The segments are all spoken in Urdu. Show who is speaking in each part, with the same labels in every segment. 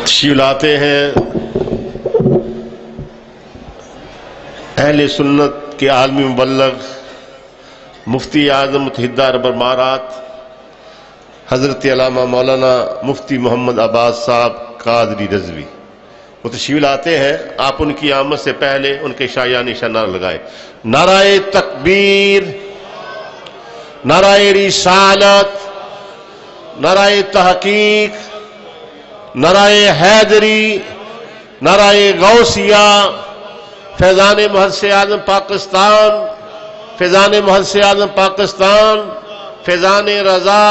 Speaker 1: تشریف لاتے ہیں اہل سنت کے عالمی مبلغ مفتی اعظم متحدہ عرب امارات حضرت علامہ مولانا مفتی محمد عباس صاحب قادری رضوی، وہ تشریف لاتے ہیں. آپ ان کی آمد سے پہلے ان کے شایان نعرہ لگائیں. نعرہ تکبیر، نعرہ رسالت، نعرہ تحقیق، نعرہ حیدری، نعرہ غوثیہ، فیضان محدث اعظم پاکستان، فیضان محدث اعظم پاکستان، فیضان رضا.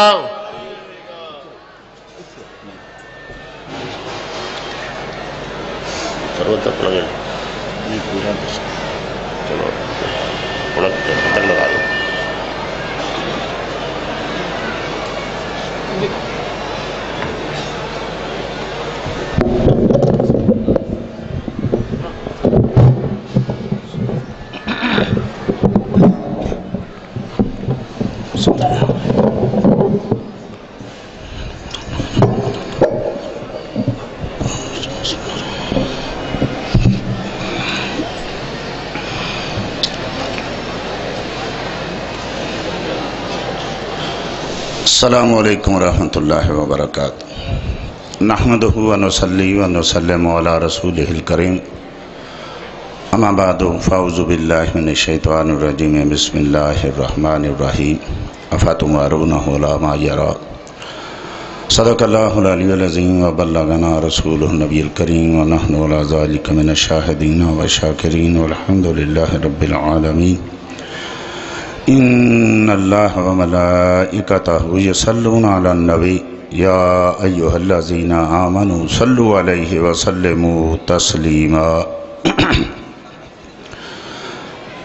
Speaker 2: السلام علیکم ورحمۃ اللہ وبرکاتہ. نحمدہ ونصلی ونسلم علی رسولہ الکریم. اما بعد فاعوذ باللہ من الشیطان الرجیم. بسم اللہ الرحمن الرحیم. افتمارونہ علی ما یری. صدق اللہ العلی العظیم وبلغنا رسولہ النبی الکریم ونحن علی ذلک من الشاہدین والشاکرین والحمد للہ رب العالمین. ان اللہ وملائکتہ یصلون علی النبی یا ایہا الذین آمنوا صلوا علیہ وسلموا تسلیما.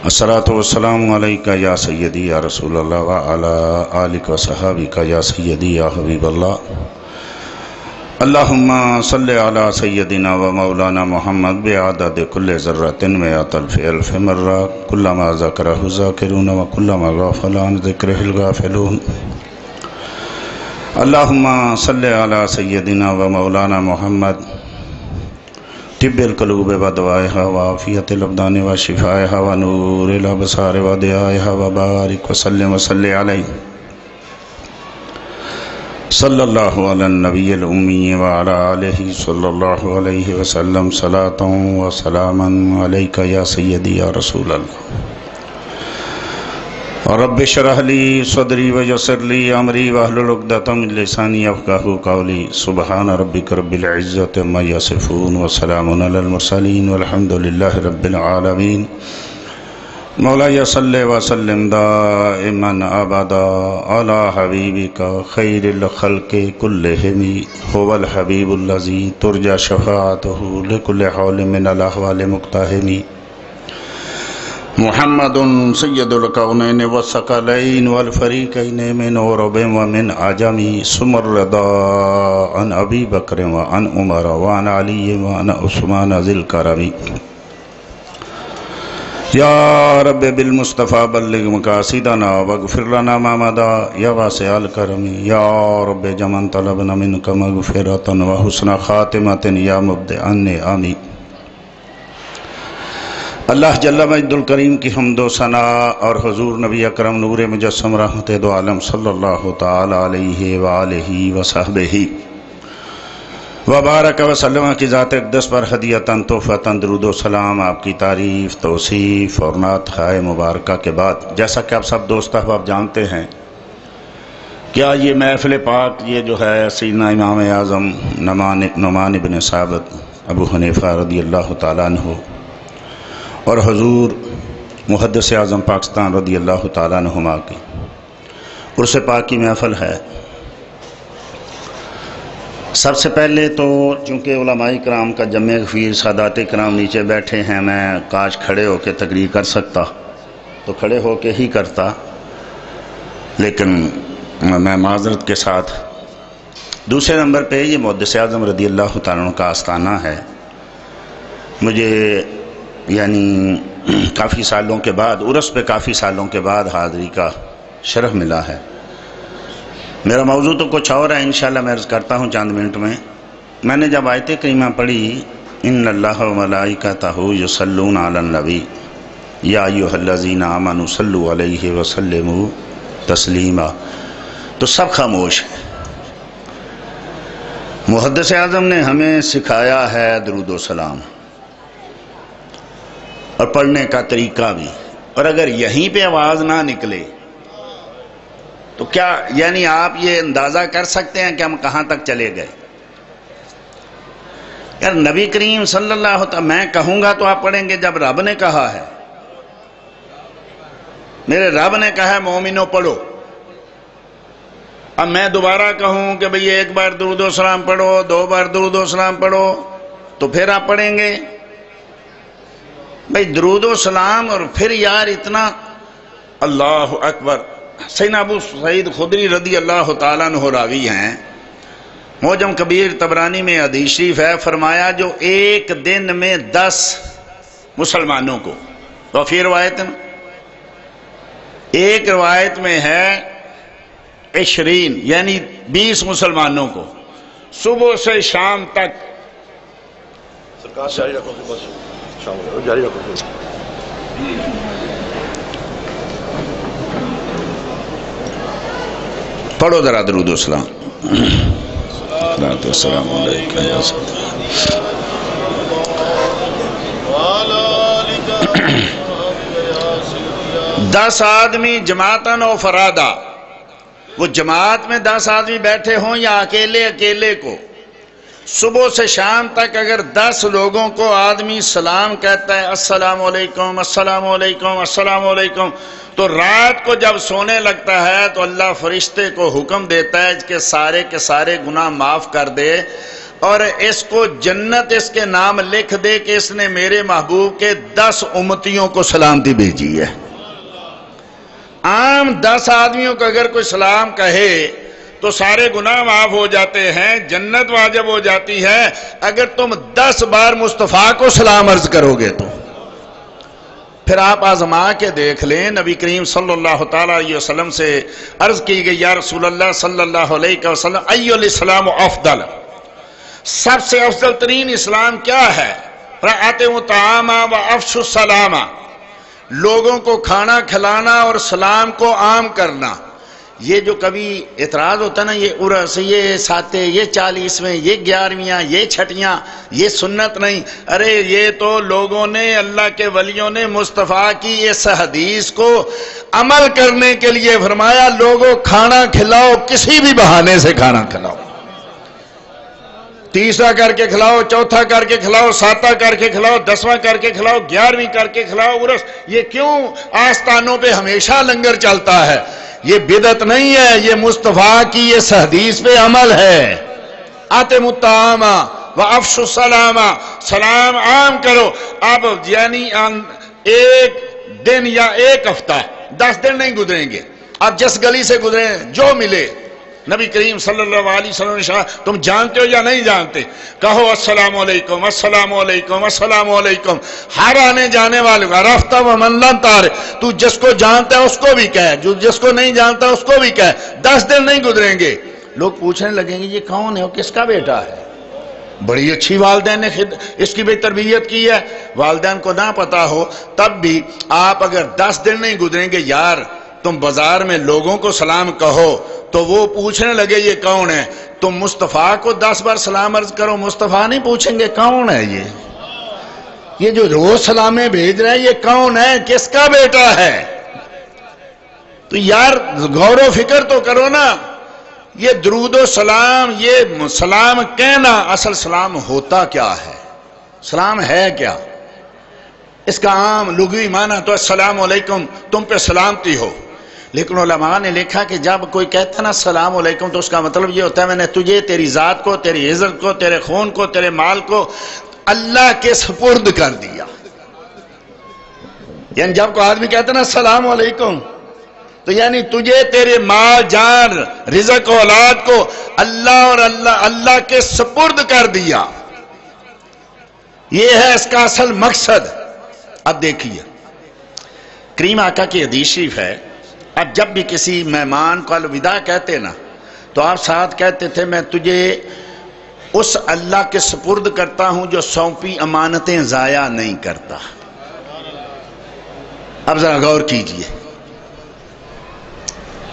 Speaker 2: الصلاۃ والسلام علیکہ یا سیدی یا رسول اللہ وعلی آلک وصحابک یا سیدی یا حبیب اللہ. اللہم صلی علی سیدنا و مولانا محمد بعدد کل ذرۃ مئۃ الف الف مرہ کلما ذکرہ الذاکرون و کلما غفل عن ذکرہ الغافلون. اللہم صلی علی سیدنا و مولانا محمد طب القلوب و دوائها و عافیت الابدان و شفائها و نور الابصار و ضیائها و بارک وسلم وصلی علیہ صلی اللہ علی النبی الامی وعلی آلہ صلی اللہ علیہ وسلم. صلاۃ و سلاما علیکہ یا سیدی یا رسول اللہ. رب اشرح لی صدری ویسر لی امری واحلل عقدۃ من لسانی یفقہوا قولی. سبحان ربک رب العزۃ عما یصفون وسلام علی المرسلین والحمد للہ رب العالمین. مولاي صلی وسلم دائما ابدا علی حبیبک خیر الخلق کلہم هو الحبیب الذی ترجى شفاعته لكل حول من الاحوال مقتحم. محمد سید الکونین والثقلین والفریقین من عرب ومن عجم. ثم الرضا عن ابی بکر وعن عمر وعن علی وعن عثمان ذی الکرم. یا رب بالمصطفیٰ بلغ مقاصدنا واغفر لنا ما مضى یا واسع الکرم. یا رب جمن طلبنا منک مغفرۃ وحسن خاتمۃ یا مبدئ النعم. اللہ جل مجد الکریم کی حمد و ثناء اور حضور نبی اکرم نور مجسم رحمت دو عالم صلی اللہ تعالی علیہ وآلہ وصحبہ وبارک وسلم کی ذات اقدس پر ہدیتاً تحفتاً درود و سلام. آپ کی تعریف، توصیف اور نعت خائے مبارکہ کے بعد جیسا کہ آپ سب دوست احباب جانتے ہیں، کیا یہ محفل پاک یہ جو ہے سیدنا امام اعظم نعمان بن ثابت ابو حنیفہ رضی اللہ تعالیٰ عنہ اور حضور محدث اعظم پاکستان رضی اللہ تعالیٰ عنہما کی عرس پاک کی محفل ہے. سب سے پہلے تو چونکہ علماء کرام کا جمع غفیر سادات کرام نیچے بیٹھے ہیں، میں کاش کھڑے ہو کے تقریر کر سکتا تو کھڑے ہو کے ہی کرتا، لیکن میں معذرت کے ساتھ. دوسرے نمبر پہ یہ محدث اعظم رضی اللہ تعالیٰ عنہ کا آستانہ ہے. مجھے یعنی کافی سالوں کے بعد عرس پہ کافی سالوں کے بعد حاضری کا شرف ملا ہے. میرا موضوع تو کچھ اور ہے، انشاءاللہ میں عرض کرتا ہوں چند منٹ میں. میں نے جب آیت کریمہ پڑھی ان اللہ و ملائکتہ یصلون علی النبی یا ایھا الذین آمنوا صلوا علیہ وسلموا تسلیما، تو سب خاموش ہیں۔ محدث اعظم نے ہمیں سکھایا ہے درود و سلام اور پڑھنے کا طریقہ بھی، اور اگر یہیں پہ آواز نہ نکلے تو کیا یعنی آپ یہ اندازہ کر سکتے ہیں کہ ہم کہاں تک چلے گئے؟ یار نبی کریم صلی اللہ علیہ وسلم، میں کہوں گا تو آپ پڑھیں گے جب رب نے کہا ہے، میرے رب نے کہا ہے مومنوں پڑھو، اب میں دوبارہ کہوں کہ بھئی ایک بار درود و سلام پڑھو، 2 بار درود و سلام پڑھو، تو پھر آپ پڑھیں گے؟ بھئی درود و سلام اور پھر یار اتنا، اللہ اکبر۔ سیدنا ابو سعید خدری رضی اللہ تعالیٰ عنہ راوی ہیں، معجم کبیر طبرانی میں حدیث شریف ہے، فرمایا جو ایک دن میں 10 مسلمانوں کو، وفی روایت ایک روایت میں ہے 20 یعنی 20 مسلمانوں کو صبح سے شام تک،
Speaker 1: سرکار جاری رکھو، بس شام جاری رکھو۔
Speaker 2: پڑھو ذرا درود و سلام۔ السلام علیکم۔ 10 آدمی جماعتاً و فرادہ، وہ جماعت میں 10 آدمی بیٹھے ہوں یا اکیلے کو، صبح سے شام تک اگر 10 لوگوں کو آدمی سلام کہتا ہے السلام علیکم السلام علیکم السلام علیکم، تو رات کو جب سونے لگتا ہے تو اللہ فرشتے کو حکم دیتا ہے کہ سارے کے سارے گناہ معاف کر دے، اور اس کو جنت اس کے نام لکھ دے کہ اس نے میرے محبوب کے 10 امتیوں کو سلامتی بھیجی ہے۔ عام 10 آدمیوں کو اگر کوئی سلام کہے تو سارے گناہ معاف ہو جاتے ہیں، جنت واجب ہو جاتی ہے۔ اگر تم 10 بار مصطفیٰ کو سلام عرض کرو گے تو پھر آپ آزما کے دیکھ لیں۔ نبی کریم صلی اللہ تعالیٰ علیہ وسلم سے عرض کی گئی یا رسول اللہ صلی اللہ علیہ وسلم ای الاسلام افضل، سب سے افضل ترین اسلام کیا ہے؟ فَأَطْعِمُوا الطَّعَامَ وَأَفْشُوا السَّلَامَ، لوگوں کو کھانا کھلانا اور سلام کو عام کرنا۔ یہ جو کبھی اعتراض ہوتا ہے نا، یہ عرس، یہ ساتے، یہ 40ویں، یہ 11ویں، یہ چھٹیاں، یہ سنت نہیں، ارے یہ تو لوگوں نے، اللہ کے ولیوں نے مصطفیٰ کی اس حدیث کو عمل کرنے کے لیے فرمایا، لوگوں کھانا کھلاؤ، کسی بھی بہانے سے کھانا کھلاؤ، 30واں کر کے کھلاؤ، 4تھا کر کے کھلاؤ، 7واں کر کے کھلاؤ، 10واں کر کے کھلاؤ، 11ویں کر کے کھلاؤ، عرس۔ یہ کیوں آستانوں پہ ہمیشہ لنگر چلتا ہے؟ یہ بدعت نہیں ہے، یہ مصطفیٰ کی اس حدیث پہ عمل ہے۔ اطعموا الطعام وافشوا السلام، سلام عام کرو۔ اب یعنی ایک دن یا ایک ہفتہ، 10 دن نہیں گزریں گے، اب جس گلی سے گزریں جو ملے، نبی کریم صلی اللہ علیہ وسلم نے کہا تم جانتے ہو یا نہیں جانتے، کہو السلام علیکم السلام علیکم السلام علیکم، ہر آنے جانے والے کا رفتہ و من لم تعرف، تو جس کو جانتا ہے اس کو بھی کہے، جو جس کو نہیں جانتا اس کو بھی کہے۔ 10 دن نہیں گزریں گے، لوگ پوچھنے لگیں گے یہ کون ہے، وہ کس کا بیٹا ہے؟ بڑی اچھی والدین نے اس کی بھی تربیت کی ہے۔ والدین کو نہ پتا ہو تب بھی آپ اگر 10 دن نہیں گزریں گے، یار تم بازار میں لوگوں کو سلام کہو تو وہ پوچھنے لگے یہ کون ہے، تم مصطفیٰ کو 10 بار سلام عرض کرو، مصطفیٰ نہیں پوچھیں گے کون ہے یہ جو روز سلامیں بھیج رہے ہیں یہ کون ہے، کس کا بیٹا ہے؟ تو یار غور و فکر تو کرو نا۔ یہ درود و سلام، یہ سلام کہنا، اصل سلام ہوتا کیا ہے، سلام ہے کیا؟ اس کا عام لغوی معنی تو السلام علیکم، تم پہ سلامتی ہو، لیکن علماء نے لکھا کہ جب کوئی کہتا ہے نا السلام علیکم تو اس کا مطلب یہ ہوتا ہے میں نے تجھے، تیری ذات کو، تیری عزت کو، تیرے خون کو، تیرے مال کو اللہ کے سپرد کر دیا۔ یعنی جب کوئی آدمی کہتا ہے نا السلام علیکم تو یعنی تجھے، تیرے مال، جان، رزق و اولاد کو اللہ اور اللہ کے سپرد کر دیا۔ یہ ہے اس کا اصل مقصد۔ اب دیکھیے کریم آقا کی حدیث شریف ہے، اب جب بھی کسی مہمان کو الوداع کہتے نا تو آپ ساتھ کہتے تھے میں تجھے اس اللہ کے سپرد کرتا ہوں جو سونپی امانتیں ضائع نہیں کرتا۔ اب ذرا غور کیجئے،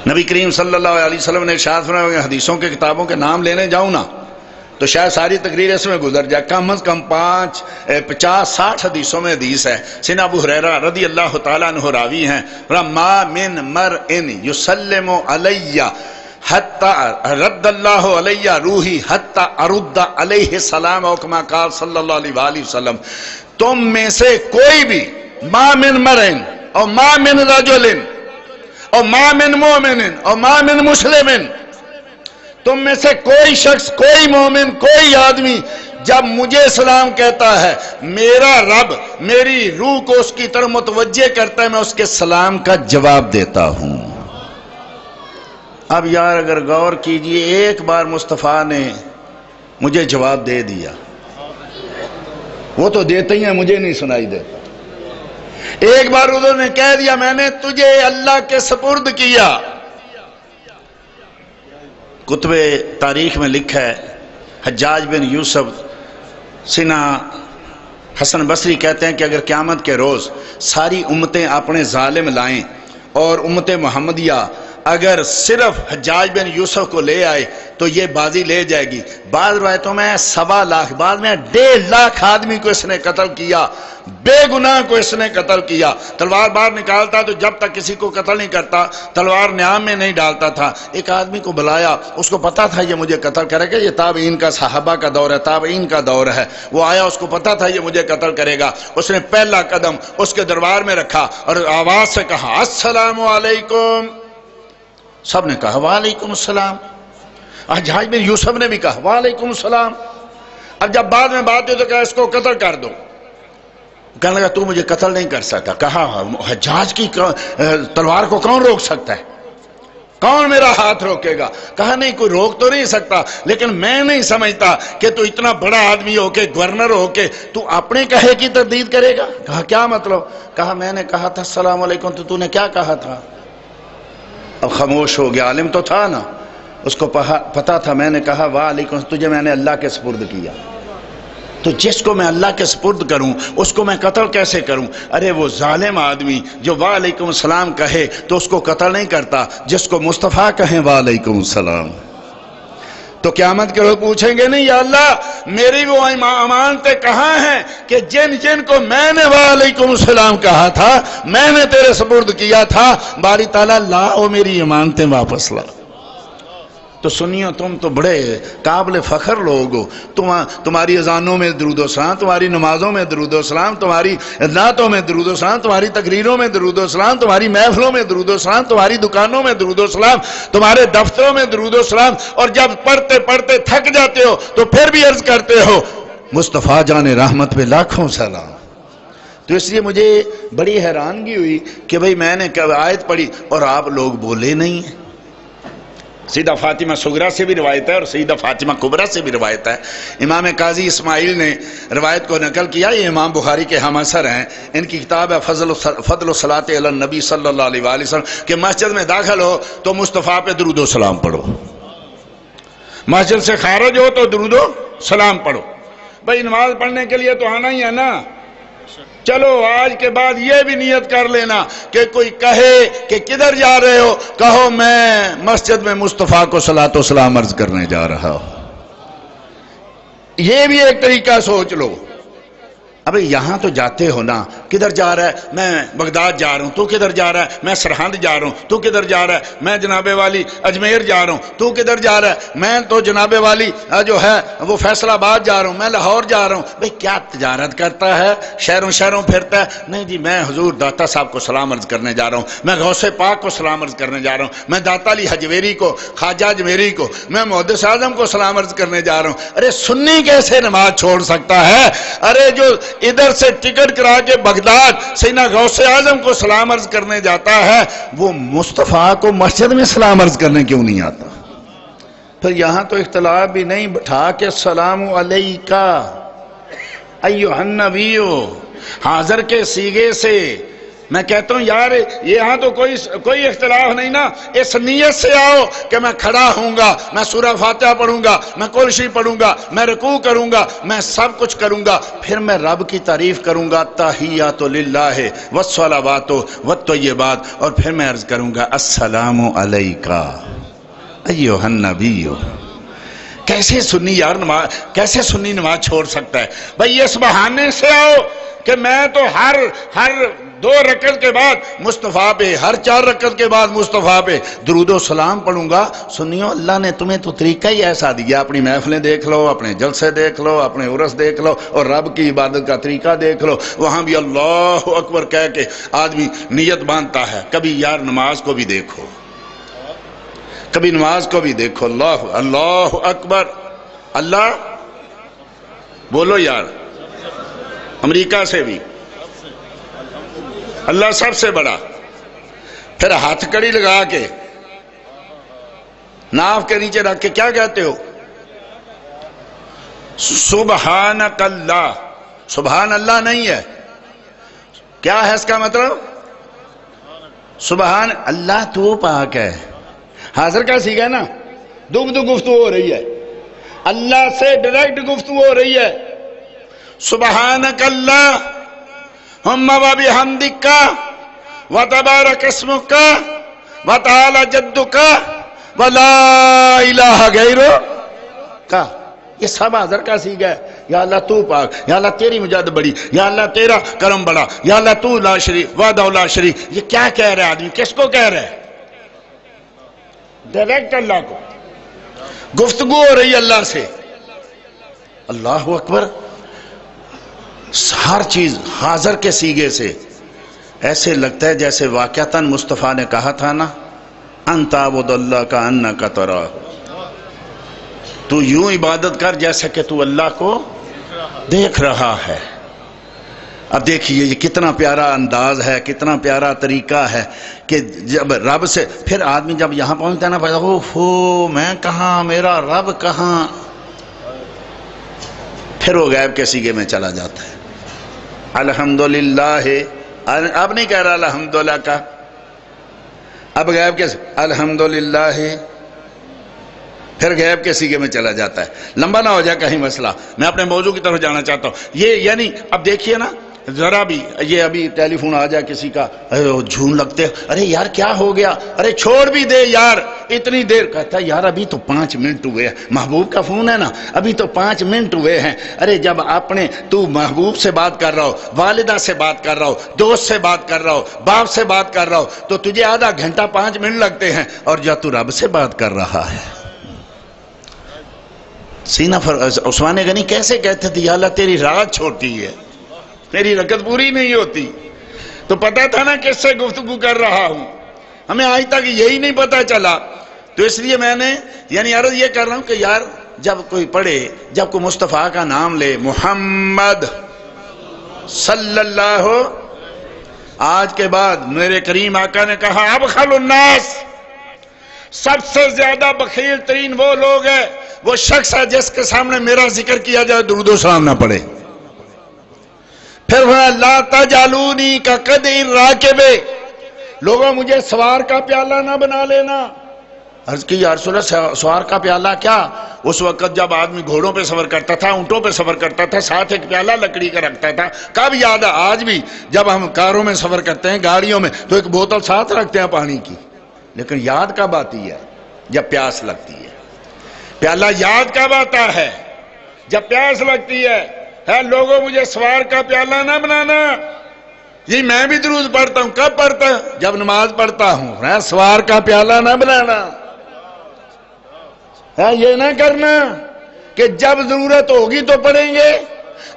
Speaker 2: نبی کریم صلی اللہ علیہ وسلم نے ارشاد فرمایا، حدیثوں کے کتابوں کے نام لینے جاؤں نا تو شاید ساری تقریر اس میں گزر جائے، کم از کم 50-60 حدیثوں میں حدیث ہے۔ سیدنا ابو ہریرہ رضی اللہ تعالیٰ عنہ راوی ہیں، ما من مرء یسلم علی حتی رد اللہ علی روحی حتی ارد علیہ السلام، او کما قال صلی اللہ علیہ وآلہ وسلم، تم میں سے کوئی بھی، ما من مرء او ما من رجل او ما من مومن او ما من مسلم، تم میں سے کوئی شخص، کوئی مومن، کوئی آدمی جب مجھے سلام کہتا ہے، میرا رب میری روح کو اس کی طرف متوجہ کرتا ہے، میں اس کے سلام کا جواب دیتا ہوں۔ اب یار اگر غور کیجئے، ایک بار مصطفیٰ نے مجھے جواب دے دیا، وہ تو دیتے ہی ہیں، مجھے نہیں سنائی دیتا۔ ایک بار انہوں نے کہہ دیا، میں نے تجھے اللہ کے سپرد کیا۔ کتب تاریخ میں لکھا ہے، حجاج بن یوسف سینا حسن بصری کہتے ہیں کہ اگر قیامت کے روز ساری امتیں اپنے ظالم لائیں اور امت محمدیہ اگر صرف حجاج بن یوسف کو لے آئے تو یہ بازی لے جائے گی۔ بعض روایتوں میں 1.25 لاکھ، بعض میں 1.5 لاکھ آدمی کو اس نے قتل کیا، بے گناہ کو اس نے قتل کیا۔ تلوار باہر نکالتا تو جب تک کسی کو قتل نہیں کرتا تلوار نیام میں نہیں ڈالتا تھا۔ ایک آدمی کو بلایا، اس کو پتا تھا یہ مجھے قتل کرے گا، یہ تابعین کا صحابہ کا دور ہے، تابعین کا دور ہے۔ وہ آیا، اس کو پتا تھا یہ مجھے قتل کرے گا، اس نے پہلا قدم اس کے دربار میں رکھا اور آواز سے کہا، السلام علیکم۔ سب نے کہا وعلیکم السلام۔ حجاج بن یوسف نے بھی کہا وعلیکم السلام۔ اب جب بعد میں بات ہوئی تو کہا اس کو قتل کر دو۔ کہنے لگا تو مجھے قتل نہیں کر سکتا۔ کہا حجاج کی تلوار کو کون روک سکتا ہے؟ کون میرا ہاتھ روکے گا؟ کہا نہیں، کوئی روک تو نہیں سکتا، لیکن میں نہیں سمجھتا کہ تو اتنا بڑا آدمی ہو کے، گورنر ہو کے، تو اپنے کہے کی تردید کرے گا۔ کہا کیا مطلب؟ کہا میں نے کہا تھا السلام علیکم، تو نے کیا کہا تھا؟ اب خاموش ہو گیا، عالم تو تھا نا، اس کو پتا تھا میں نے کہا وعلیکم، تجھے میں نے اللہ کے سپرد کیا، تو جس کو میں اللہ کے سپرد کروں اس کو میں قتل کیسے کروں؟ ارے وہ ظالم آدمی جو وعلیکم السلام کہے تو اس کو قتل نہیں کرتا، جس کو مصطفیٰ کہیں وعلیکم السلام تو قیامت کے لوگ پوچھیں گے نہیں یا اللہ میری وہ امانتیں کہاں ہیں کہ جن کو میں نے وعلیکم السلام کہا تھا، میں نے تیرے سپرد کیا تھا، باری تعالیٰ لاؤ میری امانتیں واپس لا۔ تو سنیو، تم تو بڑے قابل فخر لوگ ہو، تمہاری اذانوں میں درود و سلام، تمہاری نمازوں میں درود و سلام، تمہاری نعتوں میں درود و سلام، تمہاری تقریروں میں درود و سلام، تمہاری محفلوں میں درود و سلام، تمہاری دکانوں میں درود و سلام، تمہارے دفتروں میں درود و سلام، اور جب پڑھتے پڑھتے تھک جاتے ہو تو پھر بھی عرض کرتے ہو مصطفیٰ جان رحمت پہ لاکھوں سلام۔ تو اس لیے مجھے بڑی حیرانگی ہوئی کہ بھئی میں نے آیت پڑھی اور آپ لوگ بولے نہیں ہیں۔ سیدہ فاطمہ صغریٰ سے بھی روایت ہے اور سیدہ فاطمہ کبریٰ سے بھی روایت ہے۔ امام قاضی اسماعیل نے روایت کو نقل کیا، یہ امام بخاری کے ہم اثر ہیں، ان کی کتاب ہے فضل الصلاۃ علی النبی صلی اللہ علیہ وآلہ وسلم، کہ مسجد میں داخل ہو تو مصطفیٰ پہ درود و سلام پڑھو، مسجد سے خارج ہو تو درود و سلام پڑھو۔ بھائی نماز پڑھنے کے لیے تو آنا ہی ہے نا، چلو آج کے بعد یہ بھی نیت کر لینا کہ کوئی کہے کہ کدھر جا رہے ہو، کہو میں مسجد میں مصطفیٰ کو صلاۃ و سلام عرض کرنے جا رہا ہوں۔ یہ بھی ایک طریقہ سوچ لو۔ ابھی یہاں تو جاتے ہو نا، کدھر جا رہا ہے؟ میں بغداد جا رہا ہوں، تو کدھر جا رہا ہے؟ میں سرہند جا رہا ہوں، تو کدھر جا رہا ہے؟ میں جناب والی اجمیر جا رہا ہوں، تو کدھر جا رہا ہے؟ میں تو جناب والی جو ہے وہ فیصل آباد جا رہا ہوں، میں لاہور جا رہا ہوں۔ بھئی کیا تجارت کرتا ہے؟ شہروں پھرتا ہے؟ نہیں جی، میں حضور داتا صاحب کو سلام عرض کرنے جا رہا ہوں، میں غوث پاک کو سلام عرض کرنے جا رہا ہوں، میں داتا علی حجویری کو، خواجہ اجمیری کو، میں محدث اعظم کو سلام عرض کرنے جا رہا ہوں۔ ارے سنی کیسے نماز چھوڑ سکتا ہے؟ ارے جو ادھر سے ٹکٹ کرا کے بغداد سیدنا غوث اعظم کو سلام عرض کرنے جاتا ہے، وہ مصطفیٰ کو مسجد میں سلام عرض کرنے کیوں نہیں آتا؟ پھر یہاں تو اختلاف بھی نہیں، بٹھا کے السلام علیکہ ایھا النبی، حاضر کے سیغے سے میں کہتا ہوں یار یہاں تو کوئی اختلاف نہیں نا، اس نیت سے آؤ کہ میں کھڑا ہوں گا، میں سورہ فاتحہ پڑھوں گا، میں کل شریف پڑھوں گا، میں رکوع کروں گا، میں سب کچھ کروں گا، پھر میں رب کی تعریف کروں گا، تحیات للہ والصلوات والطیبات، اور پھر میں عرض کروں گا السلام علیکہ ایھا النبی۔ کیسے سنی یار نماز، کیسے سنی نماز چھوڑ سکتا ہے بھائی؟ اس بہانے سے آؤ کہ میں تو ہر 2 رکعت کے بعد مصطفیٰ پہ، ہر 4 رکعت کے بعد مصطفیٰ پہ درود و سلام پڑھوں گا۔ سنیو، اللہ نے تمہیں تو طریقہ ہی ایسا دیا، اپنی محفلیں دیکھ لو، اپنے جلسے دیکھ لو، اپنے عرس دیکھ لو، اور رب کی عبادت کا طریقہ دیکھ لو، وہاں بھی اللہ اکبر کہہ کے آدمی نیت باندھتا ہے۔ کبھی یار نماز کو بھی دیکھو، کبھی نماز کو بھی دیکھو، اللہ اکبر، اللہ بولو یار، امریکہ سے بھی اللہ سب سے بڑا۔ پھر ہاتھ کڑی لگا کے ناف کے نیچے رکھ کے کیا کہتے ہو؟ سبحانک اللہ۔ سبحان اللہ نہیں ہے، کیا ہے اس کا مطلب؟ سبحان اللہ تو پاک ہے۔ حاضر کا سیکھا نا، گفتگو ہو رہی ہے، اللہ سے ڈائریکٹ گفتگو ہو رہی ہے۔ سبحانک اللہم وبحمدک وتبارک اسمک وتعالی جدک ولا الہ غیرک۔ یہ سب حاضر کا سیکھا ہے۔ یا اللہ تو پاک، یا اللہ تیری مجد بڑی، یا اللہ تیرا کرم بڑا، یا اللہ تو لا شریک وحدہ لا شریک۔ یہ کیا کہہ رہا ہے آدمی؟ کس کو کہہ رہا ہے؟ ڈائریکٹ اللہ کو گفتگو ہو رہی اللہ سے۔ اللہ اکبر، ہر چیز حاضر کے سیغے سے، ایسے لگتا ہے جیسے واقعتاً مصطفیٰ نے کہا تھا نا، انت عبد اللہ کا انک تراہ، تو یوں عبادت کر جیسے کہ تو اللہ کو دیکھ رہا ہے۔ اب دیکھیے یہ کتنا پیارا انداز ہے، کتنا پیارا طریقہ ہے کہ جب رب سے پھر آدمی جب یہاں پہنچتا ہے نا، اوہ میں کہاں، میرا رب کہاں، پھر وہ غیب کے سیغے میں چلا جاتا ہے۔ الحمدللہ، اب نہیں کہہ رہا الحمدللہ کا، اب غیب کے الحمدللہ، پھر غیب کے سیغے میں چلا جاتا ہے۔ لمبا نہ ہو جائے کہیں مسئلہ، میں اپنے موضوع کی طرف جانا چاہتا ہوں۔ یہ یعنی اب دیکھیے نا، ذرا بھی یہ ابھی ٹیلی فون آ جائے کسی کا، جھون لگتے، ارے یار کیا ہو گیا، ارے چھوڑ بھی دے یار، اتنی دیر، کہتا ہے یار ابھی تو 5 منٹ ہوئے ہیں، محبوب کا فون ہے نا، ابھی تو 5 منٹ ہوئے ہیں۔ ارے جب تو محبوب سے بات کر رہا ہو، والدہ سے بات کر رہا ہو، دوست سے بات کر رہا ہو، باپ سے بات کر رہا ہو، تو تجھے آدھا گھنٹہ 5 منٹ لگتے ہیں، اور جب تو رب سے بات کر رہا ہے۔ سینہ عثمان غنی کیسے کہتے تھے، یا اللہ تیری رات چھوٹی ہے، میری رکعت پوری نہیں ہوتی، تو پتا تھا نا کس سے گفتگو کر رہا ہوں، ہمیں آج تک یہی نہیں پتا چلا۔ تو اس لیے میں نے یعنی عرض یہ کر رہا ہوں کہ یار جب کوئی پڑھے، جب کوئی مصطفیٰ کا نام لے، محمد صلی اللہ، آج کے بعد میرے کریم آقا نے کہا ابخل الناس، سب سے زیادہ بخیل ترین وہ لوگ ہیں، وہ شخص ہے جس کے سامنے میرا ذکر کیا جائے درود و سلام نہ پڑھے۔ پھر وہ لا تجعلونی کقد الراکب، لوگوں مجھے سوار کا پیالہ نہ بنا لینا۔ عرض کی یا رسول اللہ سوار کا پیالہ کیا؟ اس وقت جب آدمی گھوڑوں پہ سفر کرتا تھا، اونٹوں پہ سفر کرتا تھا، ساتھ ایک پیالہ لکڑی کا رکھتا تھا۔ کب یاد ہے؟ آج بھی جب ہم کاروں میں سفر کرتے ہیں، گاڑیوں میں، تو ایک بوتل ساتھ رکھتے ہیں پانی کی، لیکن یاد کب آتی ہے؟ جب پیاس لگتی ہے۔ پیالہ یاد کب آتا ہے؟ جب پیاس لگتی ہے۔ لوگوں مجھے سوار کا پیالہ نہ بنانا، یہ میں بھی درود پڑھتا ہوں، کب پڑھتا ہوں؟ جب نماز پڑھتا ہوں۔ سوار کا پیالہ نہ بنانا، یہ نہ کرنا کہ جب ضرورت ہوگی تو پڑھیں گے،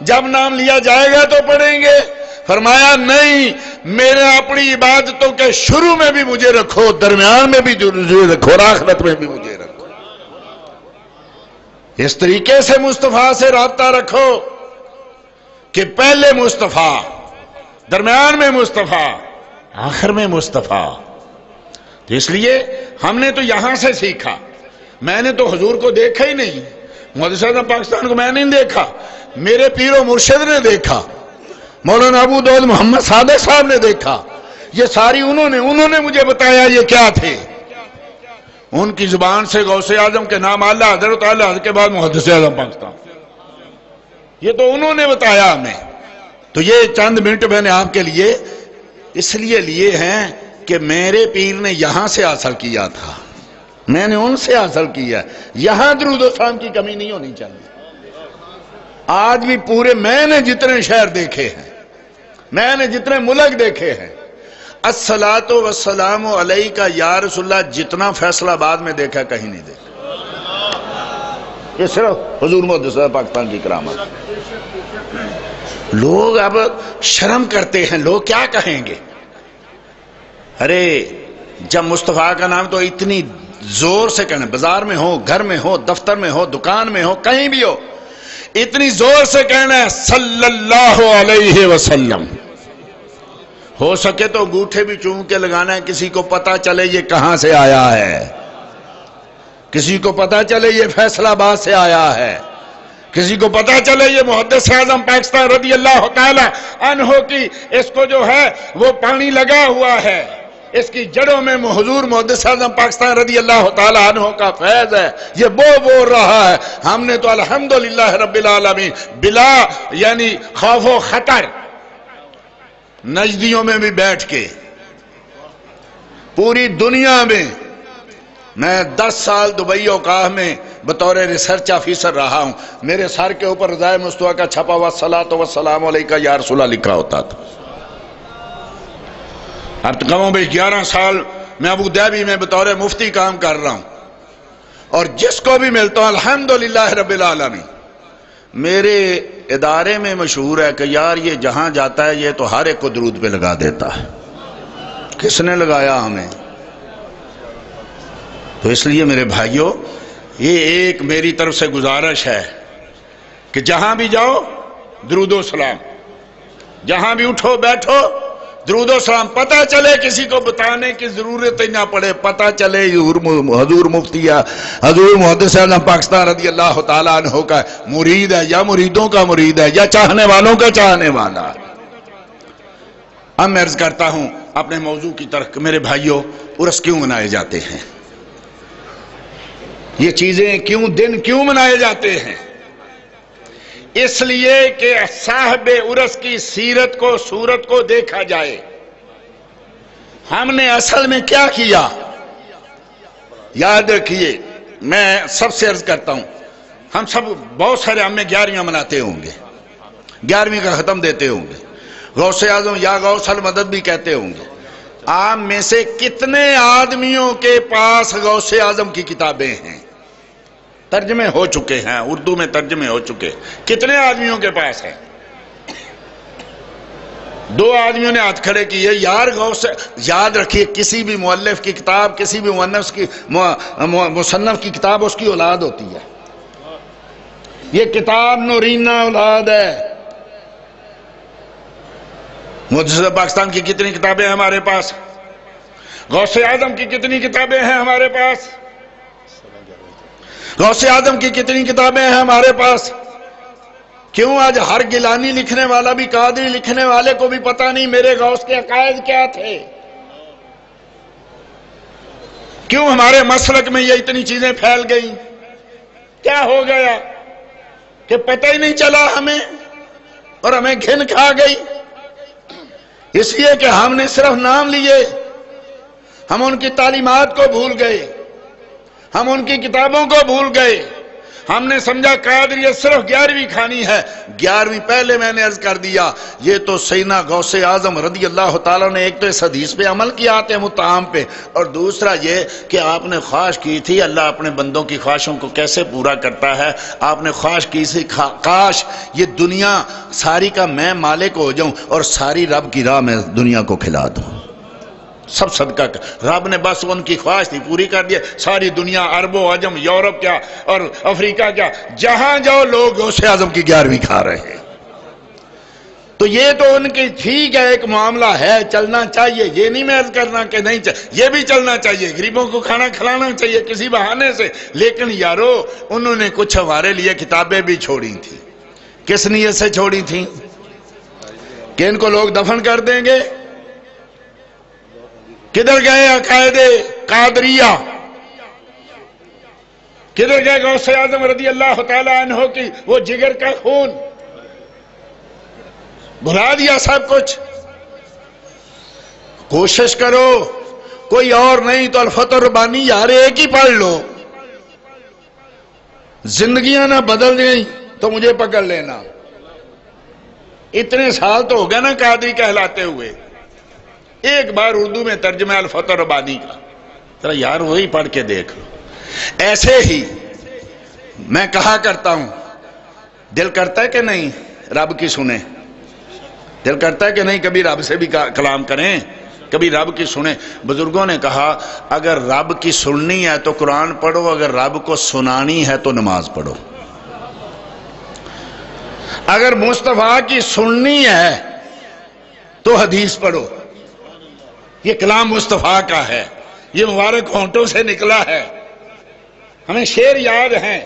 Speaker 2: جب نام لیا جائے گا تو پڑھیں گے۔ فرمایا نہیں، میرے اپنی عبادتوں کے شروع میں بھی مجھے رکھو، درمیان میں بھی مجھے رکھو، اور آخرت میں بھی مجھے رکھو۔ اس طریقے سے مصطفیٰ سے رابطہ رکھو کہ پہلے مصطفیٰ، درمیان میں مصطفیٰ، آخر میں مصطفیٰ۔ تو اس لیے ہم نے تو یہاں سے سیکھا، میں نے تو حضور کو دیکھا ہی نہیں، مدرسہ پاکستان کو میں نہیں دیکھا، میرے پیر و مرشد نے دیکھا، مولانا ابو داؤد محمد صادق صاحب نے دیکھا، یہ ساری انہوں نے مجھے بتایا یہ کیا تھے. ان کی زبان سے غوث اعظم کے نام اعلیٰ حضرت کے بعد محدث اعظم پاکستان، یہ تو انہوں نے بتایا ہمیں. تو یہ چند منٹ میں نے آپ کے لیے اس لیے لیے ہیں کہ میرے پیر نے یہاں سے حاصل کیا تھا، میں نے ان سے حاصل کیا. یہاں درود و سلام کی کمی نہیں ہونی چاہیے. آج بھی پورے میں نے جتنے شہر دیکھے ہیں، میں نے جتنے ملک دیکھے ہیں، الصلاۃ والسلام علیک یا رسول اللہ جتنا فیصلہ آباد میں دیکھا کہیں نہیں دیکھا. یہ صرف حضور محمد پاکستان کی کرامت. لوگ اب شرم کرتے ہیں، لوگ کیا کہیں گے. ارے جب مصطفیٰ کا نام تو اتنی زور سے کہنا، بازار میں ہو، گھر میں ہو، دفتر میں ہو، دکان میں ہو، کہیں بھی ہو، اتنی زور سے کہنا ہے صلی اللہ علیہ وسلم. ہو سکے تو انگوٹھے بھی چوم کے لگانا ہے، کسی کو پتا چلے یہ کہاں سے آیا ہے، کسی کو پتا چلے یہ فیصل آباد سے آیا ہے، کسی کو پتا چلے یہ محدث اعظم پاکستان رضی اللہ تعالی عنہ کی اس کو جو ہے وہ پانی لگا ہوا ہے، اس کی جڑوں میں حضور محدث اعظم پاکستان رضی اللہ تعالی عنہ کا فیض ہے. یہ بول رہا ہے. ہم نے تو الحمدللہ رب العالمین بلا یعنی خوف و خطر نجدیوں میں بھی بیٹھ کے پوری دنیا میں 10 سال دبئی اوقاف میں بطور ریسرچ آفیسر رہا ہوں. میرے سر کے اوپر رضائے مصطفیٰ کا چھپا ہوا الصلاۃ والسلام علیک یا رسول اللہ لکھا ہوتا تھا. اب تقریباً 11 سال میں ابو دھابی میں بطور مفتی کام کر رہا ہوں، اور جس کو بھی ملتا ہوں الحمدللہ رب العالمین. میرے ادارے میں مشہور ہے کہ یار یہ جہاں جاتا ہے یہ تو ہر ایک کو درود پہ لگا دیتا ہے. کس نے لگایا ہمیں؟ تو اس لیے میرے بھائیوں یہ ایک میری طرف سے گزارش ہے کہ جہاں بھی جاؤ درود و سلام، جہاں بھی اٹھو بیٹھو درود و سلام. پتہ چلے کسی کو بتانے کی ضرورت ہی نہ پڑے، پتہ چلے حضور مفتی حضور محدث اعظم پاکستان رضی اللہ تعالیٰ عنہ کا مرید ہے، یا مریدوں کا مرید ہے، یا چاہنے والوں کا چاہنے والا. اب میں عرض کرتا ہوں اپنے موضوع کی طرف. میرے بھائیوں عرس کیوں منائے جاتے ہیں؟ یہ چیزیں کیوں، دن کیوں منائے جاتے ہیں؟ اس لیے کہ صاحب عرس کی سیرت کو، صورت کو دیکھا جائے. ہم نے اصل میں کیا کیا؟ یاد رکھیے، میں سب سے عرض کرتا ہوں، ہم سب بہت سارے ہم میں 11ویں مناتے ہوں گے، 11ویں کا ختم دیتے ہوں گے، غوث اعظم یا غوث المدد بھی کہتے ہوں گے. آپ میں سے کتنے آدمیوں کے پاس غوث اعظم کی کتابیں ہیں؟ ترجمے ہو چکے ہیں، اردو میں ترجمے ہو چکے. کتنے آدمیوں کے پاس ہے؟ 2 آدمیوں نے ہاتھ کھڑے کیے. یار غوث، یاد رکھیے کسی بھی مؤلف کی کتاب، کسی بھی مصنف کی کتاب اس کی اولاد ہوتی ہے. یہ کتاب نورینہ اولاد ہے. محدث پاکستان کی کتنی کتابیں ہیں ہمارے پاس؟ غوث اعظم کی کتنی کتابیں ہیں ہمارے پاس؟ غوث اعظم کی کتنی کتابیں ہیں ہمارے پاس؟ کیوں آج ہر گیلانی لکھنے والا بھی، قادری لکھنے والے کو بھی پتہ نہیں میرے غوث کے عقائد کیا تھے؟ کیوں ہمارے مسلک میں یہ اتنی چیزیں پھیل گئیں؟ کیا ہو گیا کہ پتہ ہی نہیں چلا ہمیں، اور ہمیں گھن کھا گئی؟ اس لیے کہ ہم نے صرف نام لیے، ہم ان کی تعلیمات کو بھول گئے، ہم ان کی کتابوں کو بھول گئے. ہم نے سمجھا قادریت صرف 11ویں کھانی ہے. 11ویں پہلے میں نے عرض کر دیا، یہ تو سیدنا غوث اعظم رضی اللہ تعالیٰ نے ایک تو اس حدیث پہ عمل کیا آتے متعام پہ، اور دوسرا یہ کہ آپ نے خواہش کی تھی. اللہ اپنے بندوں کی خواہشوں کو کیسے پورا کرتا ہے. آپ نے خواہش کی تھی کاش یہ دنیا ساری کا میں مالک ہو جاؤں اور ساری رب کی راہ میں دنیا کو کھلا دوں، سب صدقہ کا. رب نے بس ان کی خواہش تھی پوری کر دیا. ساری دنیا، عرب و عجم، یورپ کیا اور افریقہ کیا، جہاں جاؤ لوگ غوث اعظم کی 11ویں کھا رہے ہیں. تو یہ تو ان کی ٹھیک ہے، ایک معاملہ ہے، چلنا چاہیے. یہ نہیں میں عرض کرنا کہ نہیں چاہیے، یہ بھی چلنا چاہیے، غریبوں کو کھانا کھلانا چاہیے کسی بہانے سے. لیکن یارو انہوں نے کچھ ہمارے لیے کتابیں بھی چھوڑی تھیں. کس نیت سے چھوڑی تھیں؟ کہ ان کو لوگ دفن کر دیں گے؟
Speaker 3: کدھر گئے عقائد قادریہ؟ کدھر گئے غوث اعظم رضی اللہ تعالی عنہ کی وہ جگر کا خون؟ بھلا دیا سب کچھ۔ کوشش کرو، کوئی اور نہیں تو الفتح الربانی یار ایک ہی پڑھ لو، زندگیاں نہ بدل دیں تو مجھے پکڑ لینا۔ اتنے سال تو ہو گیا نا قادری کہلاتے ہوئے، ایک بار اردو میں ترجمہ الفتح الربانی کا ذرا یار وہی پڑھ کے دیکھ لو۔ ایسے ہی میں کہا کرتا ہوں، دل کرتا ہے کہ نہیں رب کی سنیں؟ دل کرتا ہے کہ نہیں کبھی رب سے بھی کلام کریں، کبھی رب کی سنیں؟ بزرگوں نے کہا اگر رب کی سننی ہے تو قرآن پڑھو، اگر رب کو سنانی ہے تو نماز پڑھو۔ اگر مصطفیٰ کی سننی ہے تو حدیث پڑھو، یہ کلام مصطفیٰ کا ہے، یہ مبارک ہونٹوں سے نکلا ہے۔ ہمیں شعر یاد ہیں،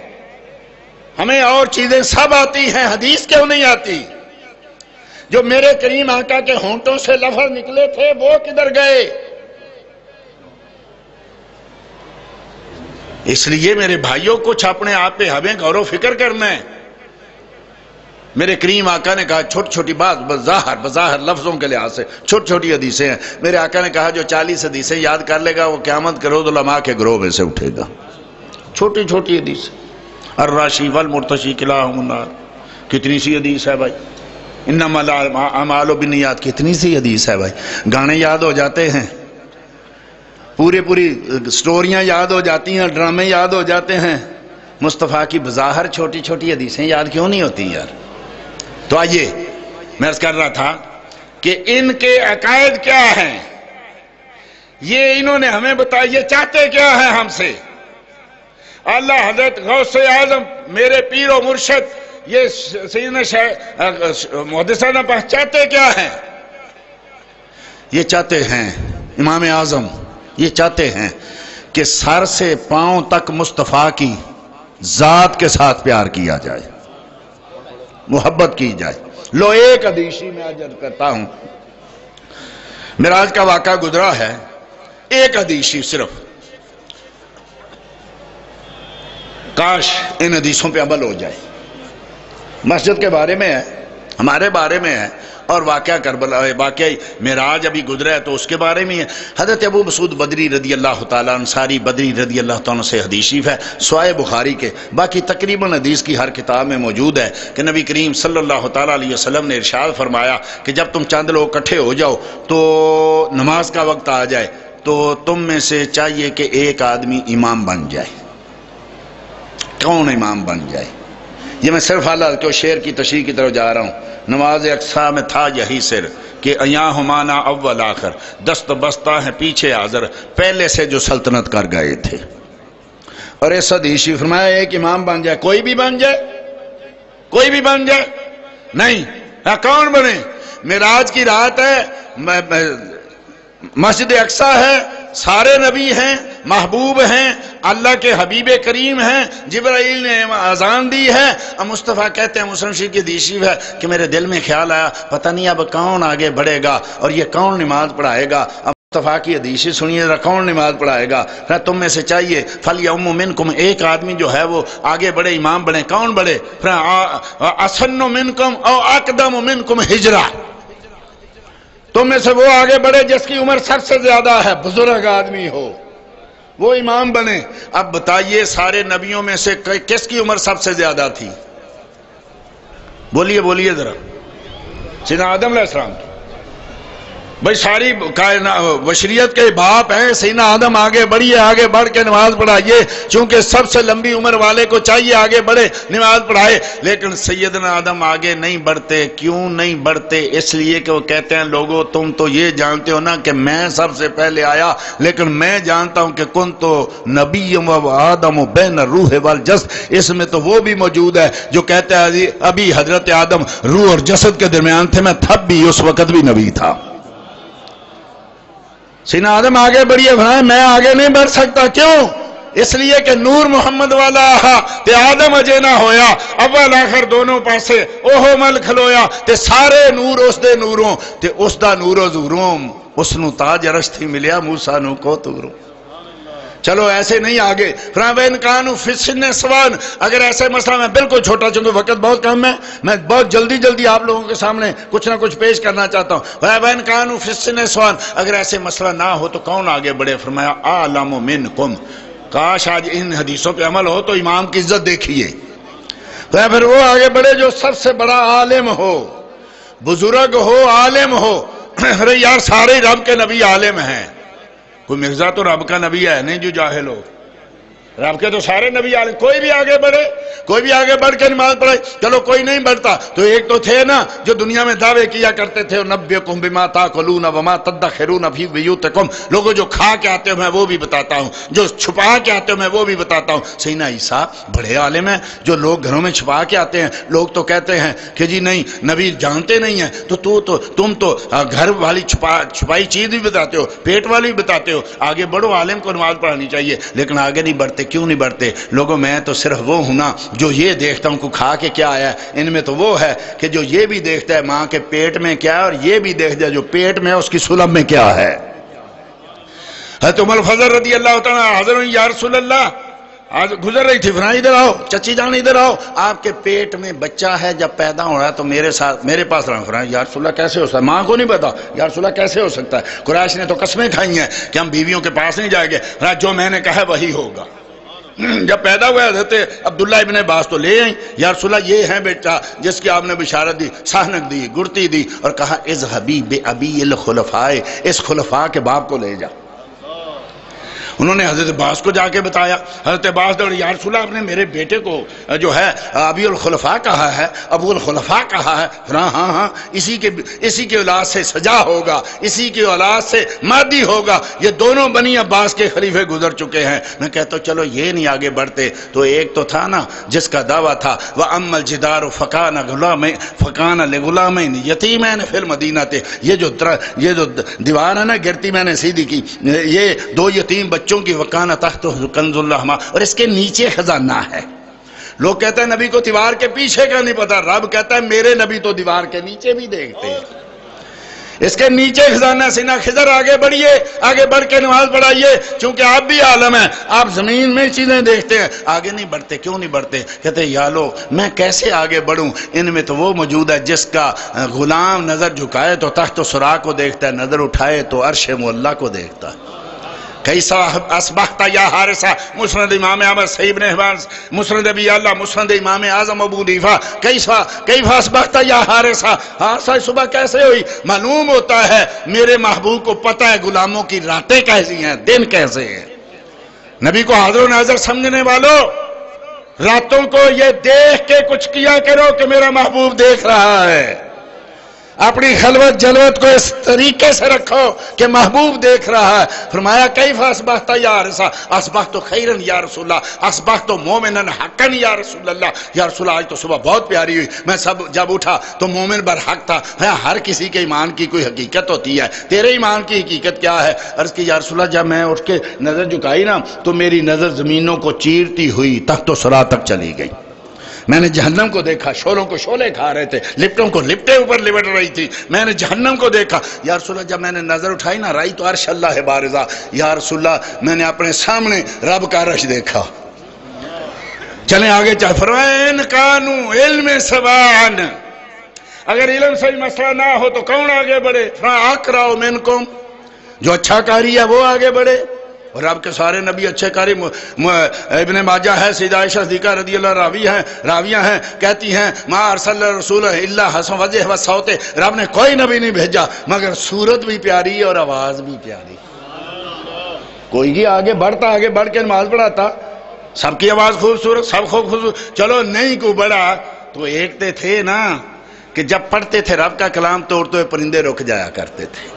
Speaker 3: ہمیں اور چیزیں سب آتی ہیں، حدیث کیوں نہیں آتی؟ جو میرے کریم آقا کے ہونٹوں سے لفظ نکلے تھے وہ کدھر گئے؟ اس لیے میرے بھائیوں کچھ اپنے آپ پہ ہمیں غور و فکر کرنا ہے۔ میرے کریم آقا نے کہا چھوٹی چھوٹی بات بظاہر لفظوں کے لحاظ سے چھوٹی چھوٹی حدیثیں ہیں۔ میرے آقا نے کہا جو 40 حدیثیں یاد کر لے گا وہ قیامت کے روز علماء کے گروہ میں سے اٹھے گا۔ چھوٹی چھوٹی حدیث، الراشی والمرتشی کلاہم النار، کتنی سی حدیث ہے بھائی؟ انما الاعمال بالنیات، کتنی سی حدیث ہے بھائی؟ گانے یاد ہو جاتے ہیں، پوری سٹوریاں یاد ہو جاتی ہیں، ڈرامے یاد ہو جاتے ہیں، مصطفیٰ کی بظاہر چھوٹی چھوٹی حدیثیں یاد کیوں نہیں ہوتی یار؟ تو آئیے میں عرض کر رہا تھا کہ ان کے عقائد کیا ہیں، یہ انہوں نے ہمیں بتایا، یہ چاہتے کیا ہیں ہم سے؟ اللہ حضرت غوث اعظم میرے پیر و مرشد یہ سیدنا محدثانہ پاس چاہتے کیا ہیں؟ یہ چاہتے ہیں امام اعظم، یہ چاہتے ہیں کہ سر سے پاؤں تک مصطفیٰ کی ذات کے ساتھ پیار کیا جائے، محبت کی جائے۔ لو ایک حدیثی میں عرض کرتا ہوں، معراج کا واقعہ گزرا ہے، ایک حدیثی صرف، کاش ان حدیثوں پہ عمل ہو جائے۔ مسجد کے بارے میں ہے، ہمارے بارے میں ہے، اور واقعہ کربلا، واقعہ معراج ابھی گزرا ہے تو اس کے بارے میں ہے۔ حضرت ابو مسعود بدری رضی اللہ تعالیٰ انصاری بدری رضی اللہ تعالیٰ سے حدیث شریف ہے سوائے بخاری کے، باقی تقریباً حدیث کی ہر کتاب میں موجود ہے کہ نبی کریم صلی اللہ تعالیٰ علیہ وسلم نے ارشاد فرمایا کہ جب تم چند لوگ اکٹھے ہو جاؤ تو نماز کا وقت آ جائے تو تم میں سے چاہیے کہ ایک آدمی امام بن جائے۔ کون امام بن جائے؟ یہ میں صرف حالات کے شعر کی تشریح کی طرف جا رہا ہوں۔ نماز اقصا میں تھا یہی سر کہ ایاں ہمانا اول آخر، دست بستہ ہیں پیچھے حاضر، پہلے سے جو سلطنت کر گئے تھے۔ اور اس حدیث میں فرمایا ایک امام بن جائے، کوئی بھی بن جائے، کوئی بھی بن جائے نہیں، کون بنے؟ معراج کی رات ہے، مسجد اقصا ہے، سارے نبی ہیں، محبوب ہیں، اللہ کے حبیب کریم ہیں، جبرائیل نے اذان دی ہے، اب مصطفیٰ کہتے ہیں مسلم شریف کی حدیث ہے کہ میرے دل میں خیال آیا پتہ نہیں اب کون آگے بڑھے گا اور یہ کون نماز پڑھائے گا۔ اب مصطفیٰ کی حدیث سنیے ذرا، کون نماز پڑھائے گا؟ پھر تم میں سے چاہیے فَلْيَؤْمُ مِنْكُمْ، ایک آدمی جو ہے وہ آگے بڑھے، امام بڑھے۔ کون بڑھے؟ پھر أَسَنُّ مِنْكُمْ أَوْ أَقْدَمُ مِنْكُمْ ہجرا، تم میں سے وہ آگے بڑھے جس کی عمر سب سے زیادہ ہے، بزرگ آدمی ہو، وہ امام بنے۔ اب بتائیے سارے نبیوں میں سے کس کی عمر سب سے زیادہ تھی؟ بولیے ذرا، سیدنا آدم علیہ السلام کی۔ بھائی ساری بشریت کے باپ ہیں، سیدنا آدم آگے بڑھیے، آگے بڑھ کے نماز پڑھائیے، چونکہ سب سے لمبی عمر والے کو چاہیے آگے بڑھے، نماز پڑھائے۔ لیکن سیدنا آدم آگے نہیں بڑھتے، کیوں نہیں بڑھتے؟ اس لیے کہ وہ کہتے ہیں لوگوں تم تو یہ جانتے ہو نا کہ میں سب سے پہلے آیا، لیکن میں جانتا ہوں کہ کن تو نبی و آدم بین الروح والجسد، اس میں تو وہ بھی موجود ہے جو کہتا ہے ابھی حضرت آدم روح اور جسد کے درمیان تھے، میں تب بھی اس وقت بھی نبی تھا۔ سیدنا آدم آگے بڑھیے، فرمایا میں آگے نہیں بڑھ سکتا، کیوں؟ اس لیے کہ نور محمد والا آہا تے آدم اجے نہ ہویا، اول آخر دونوں پاسے اوہو مل کھلویا تے سارے نور اس دے نوروں تے اس دا نور و زوروں اس نو تاج عرش تھی ملیا موسیٰ نو کو تورو. چلو ایسے نہیں آگے. فرمایا کانو فسن سوان. اگر ایسے مسئلہ میں بالکل چھوٹا, چونکہ وقت بہت کم ہے, میں بہت جلدی آپ لوگوں کے سامنے کچھ نہ کچھ پیش کرنا چاہتا ہوں. فرمایا کانو فسن سوان. اگر ایسے مسئلہ نہ ہو تو کون آگے بڑھے؟ فرمایا اعلم منکم. کاش آج ان حدیثوں پہ عمل ہو تو امام کی عزت دیکھیے. پھر وہ آگے بڑھے جو سب سے بڑا عالم ہو, بزرگ ہو, عالم ہو. ارے یار سارے رب کے نبی عالم ہیں, کوئی مرزا تو رب کا نبی ہے نہیں جو جاہل ہو. رب کے تو سارے نبی عالم. کوئی بھی آگے بڑھے, کوئی بھی آگے بڑھ کے نماز پڑھے. چلو کوئی نہیں بڑھتا تو ایک تو تھے نا جو دنیا میں دعوے کیا کرتے تھے, نبئکم بما تاکلون وما تدخرون فی بیوتکم. لوگوں جو کھا کے آتے ہو میں وہ بھی بتاتا ہوں, جو چھپا کے آتے ہو میں وہ بھی بتاتا ہوں. سیدنا عیسیٰ بڑے عالم ہیں. جو لوگ گھروں میں چھپا کے آتے ہیں, لوگ تو کہتے ہیں کہ جی نہیں نبی جانتے نہیں ہیں, تو تم تو گھر والی چھپائی چیز بھی بتاتے ہو, پیٹ والی بھی بتاتے ہو. آگے بڑھو, عالم کو نماز پڑھانی چاہیے. لیکن آگے نہیں بڑھتے. کیوں نہیں بڑھتے؟ لوگوں میں تو صرف وہ ہوں نا جو یہ دیکھتا ہوں کہ کھا کے کیا آیا ہے. ان میں تو وہ ہے کہ جو یہ بھی دیکھتا ہے ماں کے پیٹ میں کیا ہے, اور یہ بھی دیکھتا ہے جو پیٹ میں اس کی سلب میں کیا ہے. حضرت عمر فضل رضی اللہ تعالیٰ حضرت یا رسول اللہ آج گزر رہی تھی, فرمایا ادھر آؤ, چچی جان ادھر آؤ, آپ کے پیٹ میں بچہ ہے, جب پیدا ہو رہا ہے تو میرے پاس رہا. فرمایا یا رسول اللہ کیسے ہو سکتا ہے؟ ماں کو نہیں پتا. یا رسول اللہ کیسے ہو سکتا ہے؟ قریش نے تو قسمیں کھائی ہیں کہ ہم بیویوں کے پاس نہیں جائیں گے. جو میں نے کہا وہی ہوگا. جب پیدا ہوا حضرت عبداللہ ابن عباس تو لے آئیں, یا رسول اللہ یہ ہے بیٹا جس کی آپ نے بشارت دی, سہنک دی, گرتی دی, اور کہا اذهبی بابی الخلفاء, اس خلفاء کے باپ کو لے جا. انہوں نے حضرت عباس کو جا کے بتایا. حضرت عباس نے یا رسول اللہ آپ نے میرے بیٹے کو جو ہے ابی الخلفاء کہا ہے, ابو الخلفاء کہا ہے. ہاں اسی کے اولاد سے سجا ہوگا, اسی کی اولاد سے مادی ہوگا. یہ دونوں بنی عباس کے خلیفے گزر چکے ہیں. میں کہتا ہوں چلو یہ نہیں آگے بڑھتے. تو ایک تو تھا نا جس کا دعویٰ تھا وَأَمَّا الْجِدَارُ فَكَانَ لِغُلَامَيْنِ يَتِيمَيْنِ فِي الْمَدِينَةِ. یہ جو دیوار ہے نا گرتی میں نے سیدھی کی, یہ دو یتیم بچوں کی وَكَانَ تَحْتُهُ كَنْزٌ لَهُمَا, اور اس کے نیچے خزانہ ہے. لوگ کہتے ہیں نبی کو دیوار کے پیچھے کا نہیں پتا. رب کہتا ہے میرے نبی تو دیوار کے نیچے بھی دیکھتے ہیں. اس کے نیچے خزانہ. سینا خضر آگے بڑھیے, آگے بڑھ کے نماز پڑھائیے, چونکہ آپ بھی عالم ہیں, آپ زمین میں چیزیں دیکھتے ہیں. آگے نہیں بڑھتے. کیوں نہیں بڑھتے؟ کہتے ہیں یا لو میں کیسے آگے بڑھوں؟ ان میں تو وہ موجود ہے جس کا غلام نظر جھکائے تو تحت و سرا کو دیکھتا ہے, نظر اٹھائے تو عرش معلیٰ کو دیکھتا ہے. کیسا اصبحت یا حارثہ, مسند امام احمد, صحیح ابن حبان, مسند ابی اللہ, مسند امام اعظم ابو حنیفہ. کیسا اصبحت یا حارثہ, حارثہ صبح کیسے ہوئی؟ معلوم ہوتا ہے میرے محبوب کو پتہ ہے غلاموں کی راتیں کیسی ہیں, دن کیسے ہیں. نبی کو حاضر و ناظر سمجھنے والوں, راتوں کو یہ دیکھ کے کچھ کیا کرو کہ میرا محبوب دیکھ رہا ہے. اپنی خلوت جلوت کو اس طریقے سے رکھو کہ محبوب دیکھ رہا ہے. فرمایا کیف اصبحت یا حارثہ, اصبحت خیرا یا رسول اللہ, اصبحت مومنا حقا یا رسول اللہ. یا رسول اللہ آج تو صبح بہت پیاری ہوئی, میں جب اٹھا تو مومن برحق تھا. ہر کسی کے ایمان کی کوئی حقیقت ہوتی ہے, تیرے ایمان کی حقیقت کیا ہے؟ عرض کی یا رسول اللہ جب میں اٹھ کے نظر جھکائی نا تو میری نظر زمینوں کو چیرتی ہوئی تحت و سرا تک چلی گئی. میں نے جہنم کو دیکھا, شولوں کو شولے کھا رہے تھے, لپٹوں کو لپٹیں اوپر لپٹ رہی تھی. میں نے جہنم کو دیکھا. یا رسول اللہ جب میں نے نظر اٹھائی نا رائی تو عرش اللہ بارزہ. یا رسول اللہ میں نے اپنے سامنے رب کا عرش دیکھا. چلیں آگے چل. فرمایا ان کانوا علم سواء, اگر علم سے مسئلہ نہ ہو تو کون آگے بڑھے؟ فرمایا اقرأ منکم, جو اچھا قاری ہے وہ آگے بڑھے. اور آپ کے سارے نبی اچھے قاری. ابن ماجہ ہے, سیدہ عائشہ صدیقہ رضی اللہ راویہ ہیں, کہتی ہیں ما ارسل رسول الا حسن وجہ و صوت, رب نے کوئی نبی نہیں بھیجا مگر صورت بھی پیاری اور آواز بھی پیاری. کوئی بھی آگے بڑھتا, آگے بڑھ کے نماز پڑھاتا, سب کی آواز خوبصورت, سب خوبصورت. چلو نہیں کو بڑھا تو ایک تھے نا کہ جب پڑھتے تھے رب کا کلام توڑتے ہوئے پرندے رک جایا کرتے تھے,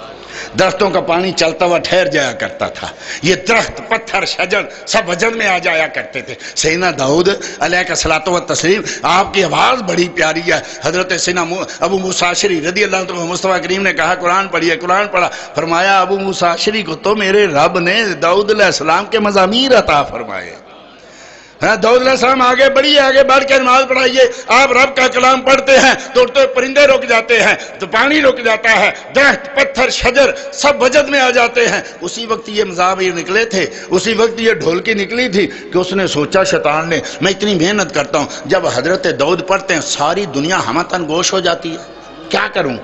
Speaker 3: درختوں کا پانی چلتا ہوا ٹھہر جایا کرتا تھا. یہ درخت پتھر شجر سب وجن میں آ جایا کرتے تھے. سیدنا داؤد علیہ الصلوۃ والتسلیم, آپ کی آواز بڑی پیاری ہے. حضرت سیدنا ابو موسیٰ اشعری رضی اللہ عنہ مصطفیٰ کریم نے کہا قرآن پڑھیے, قرآن پڑھا. فرمایا ابو موسیٰ اشعری کو تو میرے رب نے داؤد علیہ السلام کے مزامیر عطا فرمائے. داؤد علیہ السلام آگے بڑھیے، آگے بڑھ کے نماز پڑھائیے، آپ رب کا کلام پڑھتے ہیں تو پرندے رک جاتے ہیں، تو پانی رک جاتا ہے، درخت پتھر شجر سب وجد میں آ جاتے ہیں۔ اسی وقت یہ مزامیر نکلے تھے، اسی وقت یہ ڈھولکی نکلی تھی کہ اس نے سوچا شیطان نے میں اتنی محنت کرتا ہوں، جب حضرت داؤد پڑھتے ہیں ساری دنیا ہمہ تن گوش ہو جاتی ہے، کیا کروں،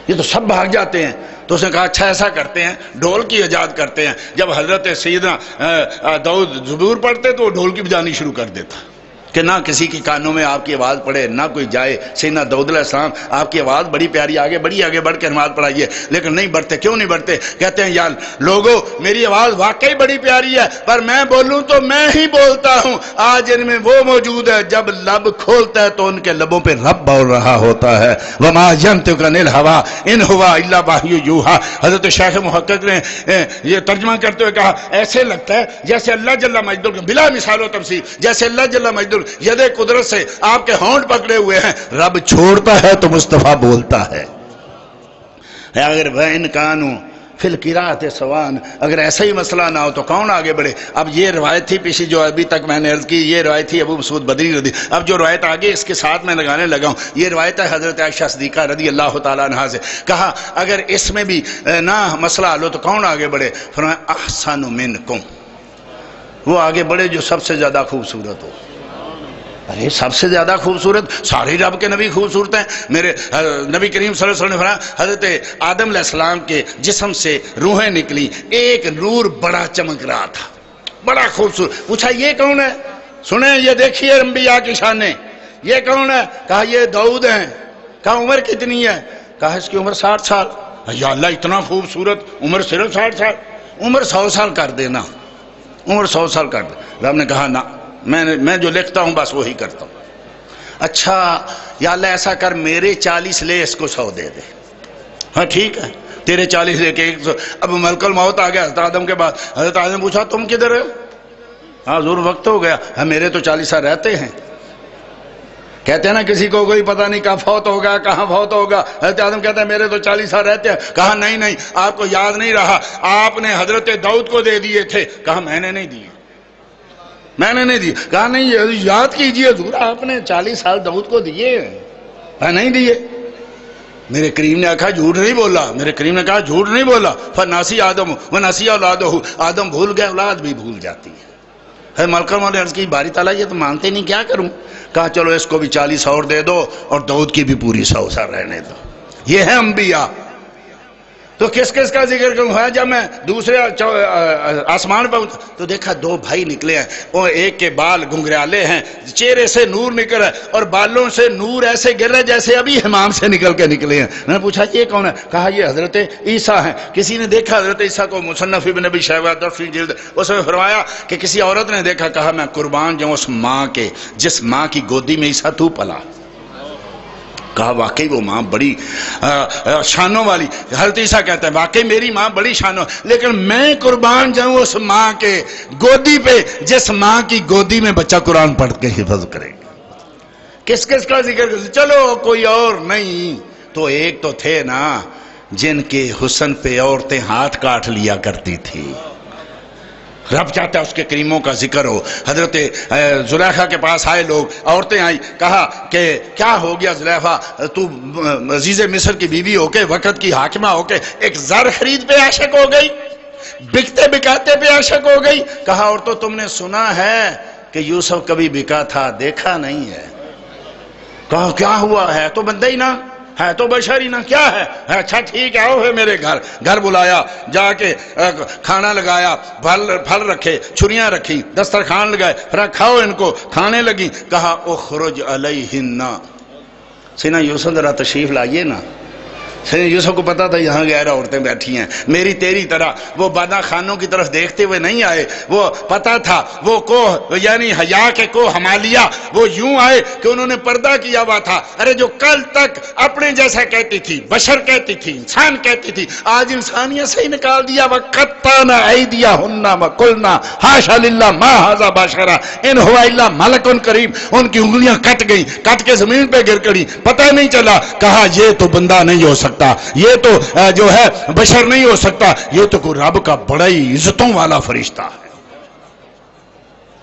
Speaker 3: یہ تو سب بھاگ جاتے ہیں۔ تو اس نے کہا اچھا ایسا کرتے ہیں، ڈھول کی ایجاد کرتے ہیں۔ جب حضرت سیدنا داؤد زبور پڑھتے تو وہ ڈھول کی بجانی شروع کر دیتا کہ نہ کسی کے کانوں میں آپ کی آواز پڑے، نہ کوئی جائے۔ سیدنا داؤد علیہ السلام آپ کی آواز بڑی پیاری، آگے بڑی، آگے بڑھ کے نماز پڑھائیے، لیکن نہیں بڑھتے۔ کیوں نہیں بڑھتے؟ کہتے ہیں یار لوگوں میری آواز واقعی بڑی پیاری ہے، پر میں بولوں تو میں ہی بولتا ہوں، آج ان میں وہ موجود ہے جب لب کھولتا ہے تو ان کے لبوں پہ رب بول رہا ہوتا ہے۔ وما ينطق عن الهوى ان هو الا وحی یوحی۔ حضرت شیخ محقق نے یہ ترجمہ کرتے ہوئے کہا ایسے لگتا ہے جیسے اللہ جل مجدہ بلا مثال و تمثیل، جیسے اللہ جل مجدہ ید قدرت سے آپ کے ہونٹ پکڑے ہوئے ہیں، رب چھوڑتا ہے تو مصطفیٰ بولتا ہے۔ اگر وَإِنْ كَانُوا فِي الْقِرَاءَةِ سَوَاءً، اگر ایسا ہی مسئلہ نہ ہو تو کون آگے بڑھے؟ اب یہ روایت تھی پیچھے جو ابھی تک میں نے عرض کی، یہ روایت تھی ابو مسعود بدری رضی۔ اب جو روایت آگے اس کے ساتھ میں لگانے لگا ہوں، یہ روایت ہے حضرت عائشہ صدیقہ رضی اللہ تعالیٰ عنہا سے۔ کہا اگر اس میں بھی نہ مسئلہ حل ہو تو کون آگے بڑھے؟ فرمایا احسن منکم، وہ آگے بڑھے جو سب سے زیادہ خوبصورت ہو۔ ارے سب سے زیادہ خوبصورت؟ سارے رب کے نبی خوبصورت ہیں۔ میرے نبی کریم صلی اللہ علیہ وسلم نے فرمایا حضرت آدم علیہ السلام کے جسم سے روحیں نکلی، ایک نور بڑا چمک رہا تھا، بڑا خوبصورت۔ پوچھا یہ کون ہے؟ سنیں یہ دیکھیے انبیاء کی شانیں، یہ کون ہے؟ کہا یہ داؤد ہیں۔ کہا عمر کتنی ہے؟ کہا اس کی عمر 60 سال۔ یا اللہ اتنا خوبصورت، عمر صرف 60 سال؟ عمر 100 سال کر دینا، عمر 100 سال کر دے۔ رب نے کہا نہ، میں جو لکھتا ہوں بس وہی کرتا ہوں۔ اچھا یا اللہ ایسا کر میرے 40 لے، اس کو 100 دے دے۔ ہاں ٹھیک ہے، تیرے 40 لے کے 100۔ اب ملک الموت آ گیا حضرت آدم کے بعد۔ حضرت آدم نے پوچھا تم کدھر ہو؟ ہاں حضور وقت ہو گیا۔ ہاں میرے تو 40 سال رہتے ہیں۔ کہتے ہیں نا کسی کو کوئی پتہ نہیں کہاں فوت ہوگا، کہاں فوت ہوگا۔ حضرت آدم کہتا ہے میرے تو 40 سال رہتے ہیں۔ کہا نہیں نہیں، آپ کو یاد نہیں رہا، آپ نے حضرت داؤد کو دے دیے تھے۔ کہا میں نے نہیں دیے، میں نے نہیں دی۔ کہا نہیں یاد کیجئے حضور آپ نے 40 سال داؤد کو دیے۔ نہیں دیے۔ میرے کریم نے کہا جھوٹ نہیں بولا، میرے کریم نے کہا جھوٹ نہیں بولا۔ فناسی آدم ونسی اولادہ، آدم بھول گئے اولاد بھی بھول جاتی ہے۔ ملکہ مولا نے عرض کی باری تعالیٰ یہ تو مانتے نہیں، کیا کروں؟ کہا چلو اس کو بھی 40 اور دے دو اور داؤد کی بھی پوری 100 سال رہنے دو۔ یہ ہے انبیاء۔ تو کس کس کا ذکر کروں؟ ہے جب میں دوسرے آسمان پر تو دیکھا 2 بھائی نکلے ہیں، وہ ایک کے بال گنگریالے ہیں، چہرے سے نور نکل رہا ہے اور بالوں سے نور ایسے گر رہا ہے جیسے ابھی حمام سے نکل کے نکلے ہیں۔ میں نے پوچھا یہ کون ہے؟ کہا یہ حضرت عیسیٰ ہیں۔ کسی نے دیکھا حضرت عیسیٰ کو، مصنف ابن ابی شیبہ 10ویں جلد، اس میں فرمایا کہ کسی عورت نے دیکھا، کہا میں قربان جاؤں اس ماں کے جس ماں کی گودی میں عیسیٰ تو پلا۔ کہا واقعی وہ ماں بڑی شانوں والی۔ حضرت عیسیٰ کہتا ہے واقعی میری ماں بڑی شانوں، لیکن میں قربان جاؤں اس ماں کے گودی پہ جس ماں کی گودی میں بچہ قرآن پڑھ کے حفظ کرے گا۔ کس کس کا ذکر کرتے؟ چلو کوئی اور نہیں تو ایک تو تھے نا جن کے حسن پہ عورتیں ہاتھ کاٹ لیا کرتی تھی۔ رب چاہتا ہے اس کے کریموں کا ذکر ہو۔ حضرت زلیخا کے پاس آئے لوگ، عورتیں آئیں، کہا کہ کیا ہو گیا زلیخا، تو عزیز مصر کی بیوی ہو کے، وقت کی حاکمہ ہو کے ایک زر خرید پہ عاشق ہو گئی، بکتے بکاتے پہ عاشق ہو گئی؟ کہا اور تو تم نے سنا ہے کہ یوسف کبھی بکا تھا، دیکھا نہیں ہے۔ کہا کیا ہوا ہے تو بندہ ہی نہ ہے تو بشر ہی نہ، کیا ہے؟ اچھا ٹھیک ہے آؤ ہے میرے گھر بلایا، جا کے کھانا لگایا، پھل رکھے، چھریاں رکھی، دسترخوان لگائے، پھر کھاؤ ان کو، کھانے لگی۔ کہا اخرج علیہن، سینا یوسف ذرا تشریف لائیے نا۔ سیدنا یوسف کو پتا تھا یہاں غیر عورتیں بیٹھی ہیں، میری تیری طرح وہ بادا خانوں کی طرف دیکھتے ہوئے نہیں آئے، وہ پتا تھا وہ کوہ یعنی حیا کے کوہ حمالیہ وہ یوں آئے کہ انہوں نے پردہ کیا ہوا تھا۔ ارے جو کل تک اپنے جیسا کہتی تھی، بشر کہتی تھی، انسان کہتی تھی، آج انسانیت سے ہی نکال دیا۔ وَقَطَّعْنَا أَيْدِيَهُنَّ وَقُلْنَا حَاشَ لِلَّهِ مَا هَذَا بَشَرًا إِنْ هُوَ إِلَّا مَلَكٌ كَرِيمٌ۔ ان کی انگلیاں کٹ گئیں، کٹ کے زمین پہ گر پڑی، پتہ نہیں چلا۔ کہا یہ تو بندہ نہیں ہو سکتا، یہ تو جو ہے بشر نہیں ہو سکتا، یہ تو کوئی رب کا بڑا ہی عزتوں والا فرشتہ ہے۔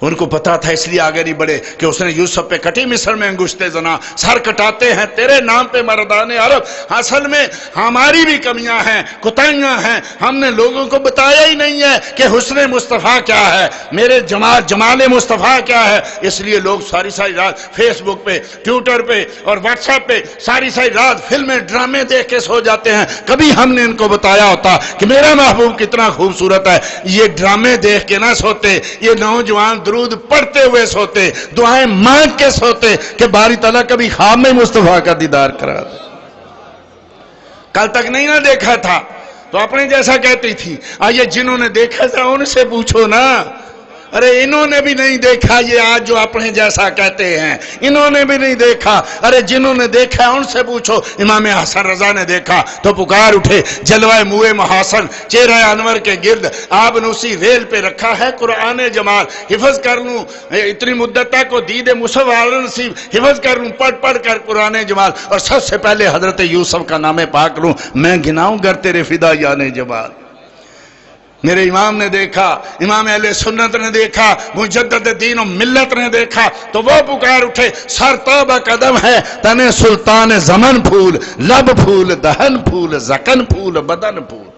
Speaker 3: ان کو پتا تھا اس لیے آگے نہیں بڑھے کہ اس نے یوسف پہ کٹی مصر میں انگشت زنا، سر کٹاتے ہیں تیرے نام پہ مردان عرب۔ اصل میں ہماری بھی کمیاں ہیں، کوتاہیاں ہیں، ہم نے لوگوں کو بتایا ہی نہیں ہے کہ حسن مصطفیٰ کیا ہے، میرے جمال مصطفیٰ کیا ہے۔ اس لیے لوگ ساری رات فیس بک پہ، ٹویٹر پہ اور واٹس ایپ پہ ساری رات فلمیں ڈرامے دیکھ کے سو جاتے ہیں۔ کبھی ہم نے ان کو بتایا ہوتا کہ میرا محبوب کتنا خوبصورت ہے، یہ ڈرامے دیکھ کے نہ سوتے، یہ نوجوان درود پڑھتے ہوئے سوتے، دعائیں مانگ کے سوتے کہ باری تعالیٰ کبھی خواب میں مصطفیٰ کا دیدار کرا دے۔ کل تک نہیں نہ دیکھا تھا تو اپنے جیسا کہتی تھی، آئیے جنہوں نے دیکھا تھا ان سے پوچھو نا۔ ارے انہوں نے بھی نہیں دیکھا، یہ آج جو اپنے جیسا کہتے ہیں انہوں نے بھی نہیں دیکھا۔ ارے جنہوں نے دیکھا ان سے پوچھو۔ امام حسن رضا نے دیکھا تو پکار اٹھے، جلوہ موئے محاسن چہرہ انور کے گرد آپ نے اسی ریل پہ رکھا ہے قرآن جمال، حفظ کر لوں اتنی مدت تک کو دید مصور نصیب، حفظ کر لوں پڑھ کر قرآن جمال، اور سب سے پہلے حضرت یوسف کا نام پاک لوں، میں گناؤں گر تیرے فدایان جمال۔ میرے امام نے دیکھا، امام اہل سنت نے دیکھا، مجدد دین و ملت نے دیکھا تو وہ پکار اٹھے، سر توبہ قدم ہے تنے سلطان زمن پھول، لب پھول، دہن پھول، زکن پھول، بدن پھول۔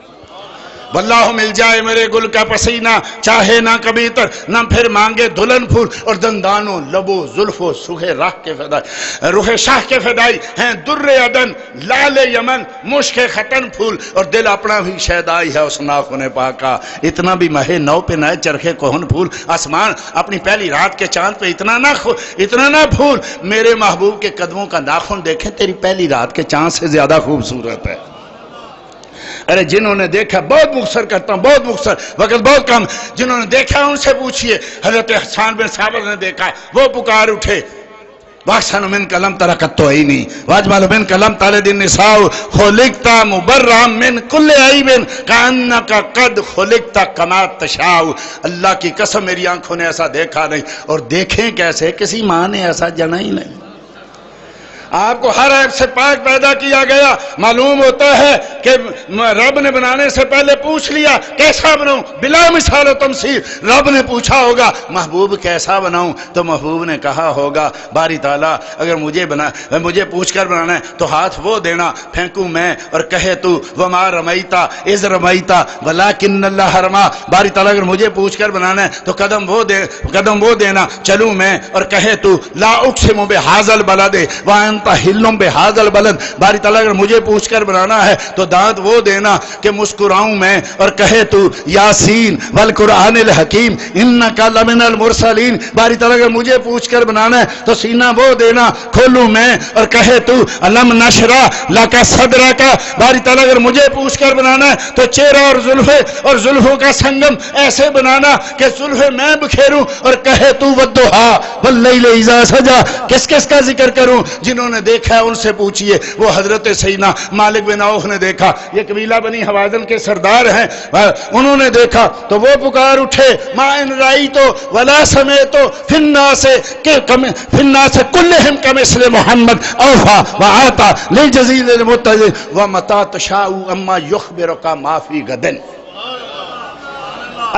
Speaker 3: واللہ مل جائے میرے گل کا پسینہ، چاہے نہ کبھی تر نہ پھر مانگے دلہن پھول، اور دندانوں لبو زلفو سوہے راہ کے فدائی، روح شاہ کے فدائی ہیں در عدن، لال یمن، مشک ختن پھول، اور دل اپنا بھی شیدائی ہے اس ناخن پاکا، اتنا بھی مہے نو پہ نئے چرخے کوہن پھول۔ آسمان اپنی پہلی رات کے چاند پہ اتنا نہ پھول، میرے محبوب کے قدموں کا ناخن دیکھیں تیری پہلی رات کے چاند سے زیادہ خوبصورت ہے۔ ارے جنہوں نے دیکھا، بہت مختصر کرتا ہوں، بہت مختصر، وقت بہت کم، جنہوں نے دیکھا ان سے پوچھئے۔ حضرت حسان بن ثابت نے دیکھا، وہ پکار اٹھے، واحسن من کلم ترکت تو عینی واجمل من کلم تالد النساء خلقتا مبرا من کل عیب کانکا قد خلقتا کما تشاء۔ اللہ کی قسم میری آنکھوں نے ایسا دیکھا نہیں، اور دیکھیں کیسے، کسی ماں نے ایسا جنا ہی نہیں۔ آپ کو ہر عیب سے پاک پیدا کیا گیا، معلوم ہوتا ہے کہ رب نے بنانے سے پہلے پوچھ لیا کیسا بناؤں، بلا مثال و تمثیل۔ رب نے پوچھا ہوگا محبوب کیسا بناؤں، تو محبوب نے کہا ہوگا باری تعالیٰ اگر مجھے پوچھ کر بنانا ہے تو ہاتھ وہ دینا پھینکوں میں، اور کہے تو وما رمیتا اذ رمیتا ولکن اللہ رما۔ باری تعالیٰ اگر مجھے پوچھ کر بنانا ہے تو قدم وہ دینا چلوں میں، اور کہے تو لا اقسم بہذا البلد وانت ہلم بہذا البلد۔ باری تعالیٰ اگر مجھے پوچھ کر بنانا ہے تو دانت وہ دینا کہ مسکراؤں میں، اور کہے تو یاسین والقرآن الحکیم انکا لمن المرسلین۔ باری تعالیٰ اگر مجھے پوچھ کر بنانا ہے تو سینہ وہ دینا کھولوں میں، اور کہے تو علم نشرح لک صدرک۔ باری تعالیٰ اگر مجھے پوچھ کر بنانا ہے تو چہرہ اور زلفوں کا سنگم ایسے بنانا کہ زلفیں میں بکھیروں، اور کہے تو والضحی واللیل اذا سجی۔ کس کس کا ذکر کروں؟ جنہوں نے دیکھا ہے ان سے پوچھئے۔ وہ حضرت سیدنا مالک بن عوف نے دیکھا، یہ قبیلہ بنی حوازن کے سردار ہیں، انہوں نے دیکھا تو وہ پکار اٹھے، ما ان رأیتو ولا سمیتو فی الناس کلہم کمثل محمد اوفا وآتا للجزیل المتجل ومتا تشاء اما یخبرک ما فی غدن۔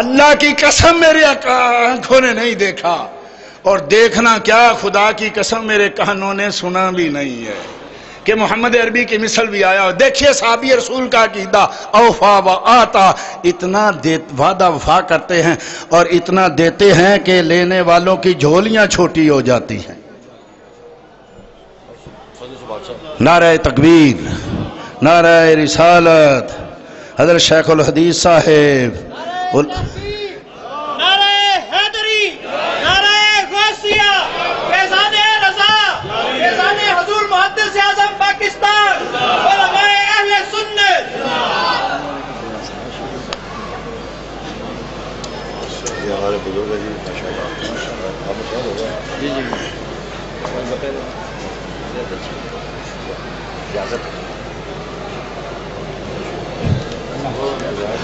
Speaker 3: اللہ کی قسم میری آنکھوں نے نہیں دیکھا، اور دیکھنا کیا خدا کی قسم میرے کانوں نے سنا بھی نہیں ہے کہ محمد عربی کی مثل بھی آیا۔ دیکھیے صحابی رسول کا عقیدہ، اوفا و آتا، اتنا وعدہ وفا کرتے ہیں اور اتنا دیتے ہیں کہ لینے والوں کی جھولیاں چھوٹی ہو جاتی ہیں۔ نعرہ تکبیر، نعرہ رسالت، حضرت شیخ الحدیث صاحب،
Speaker 1: ہمارے بزرگ جی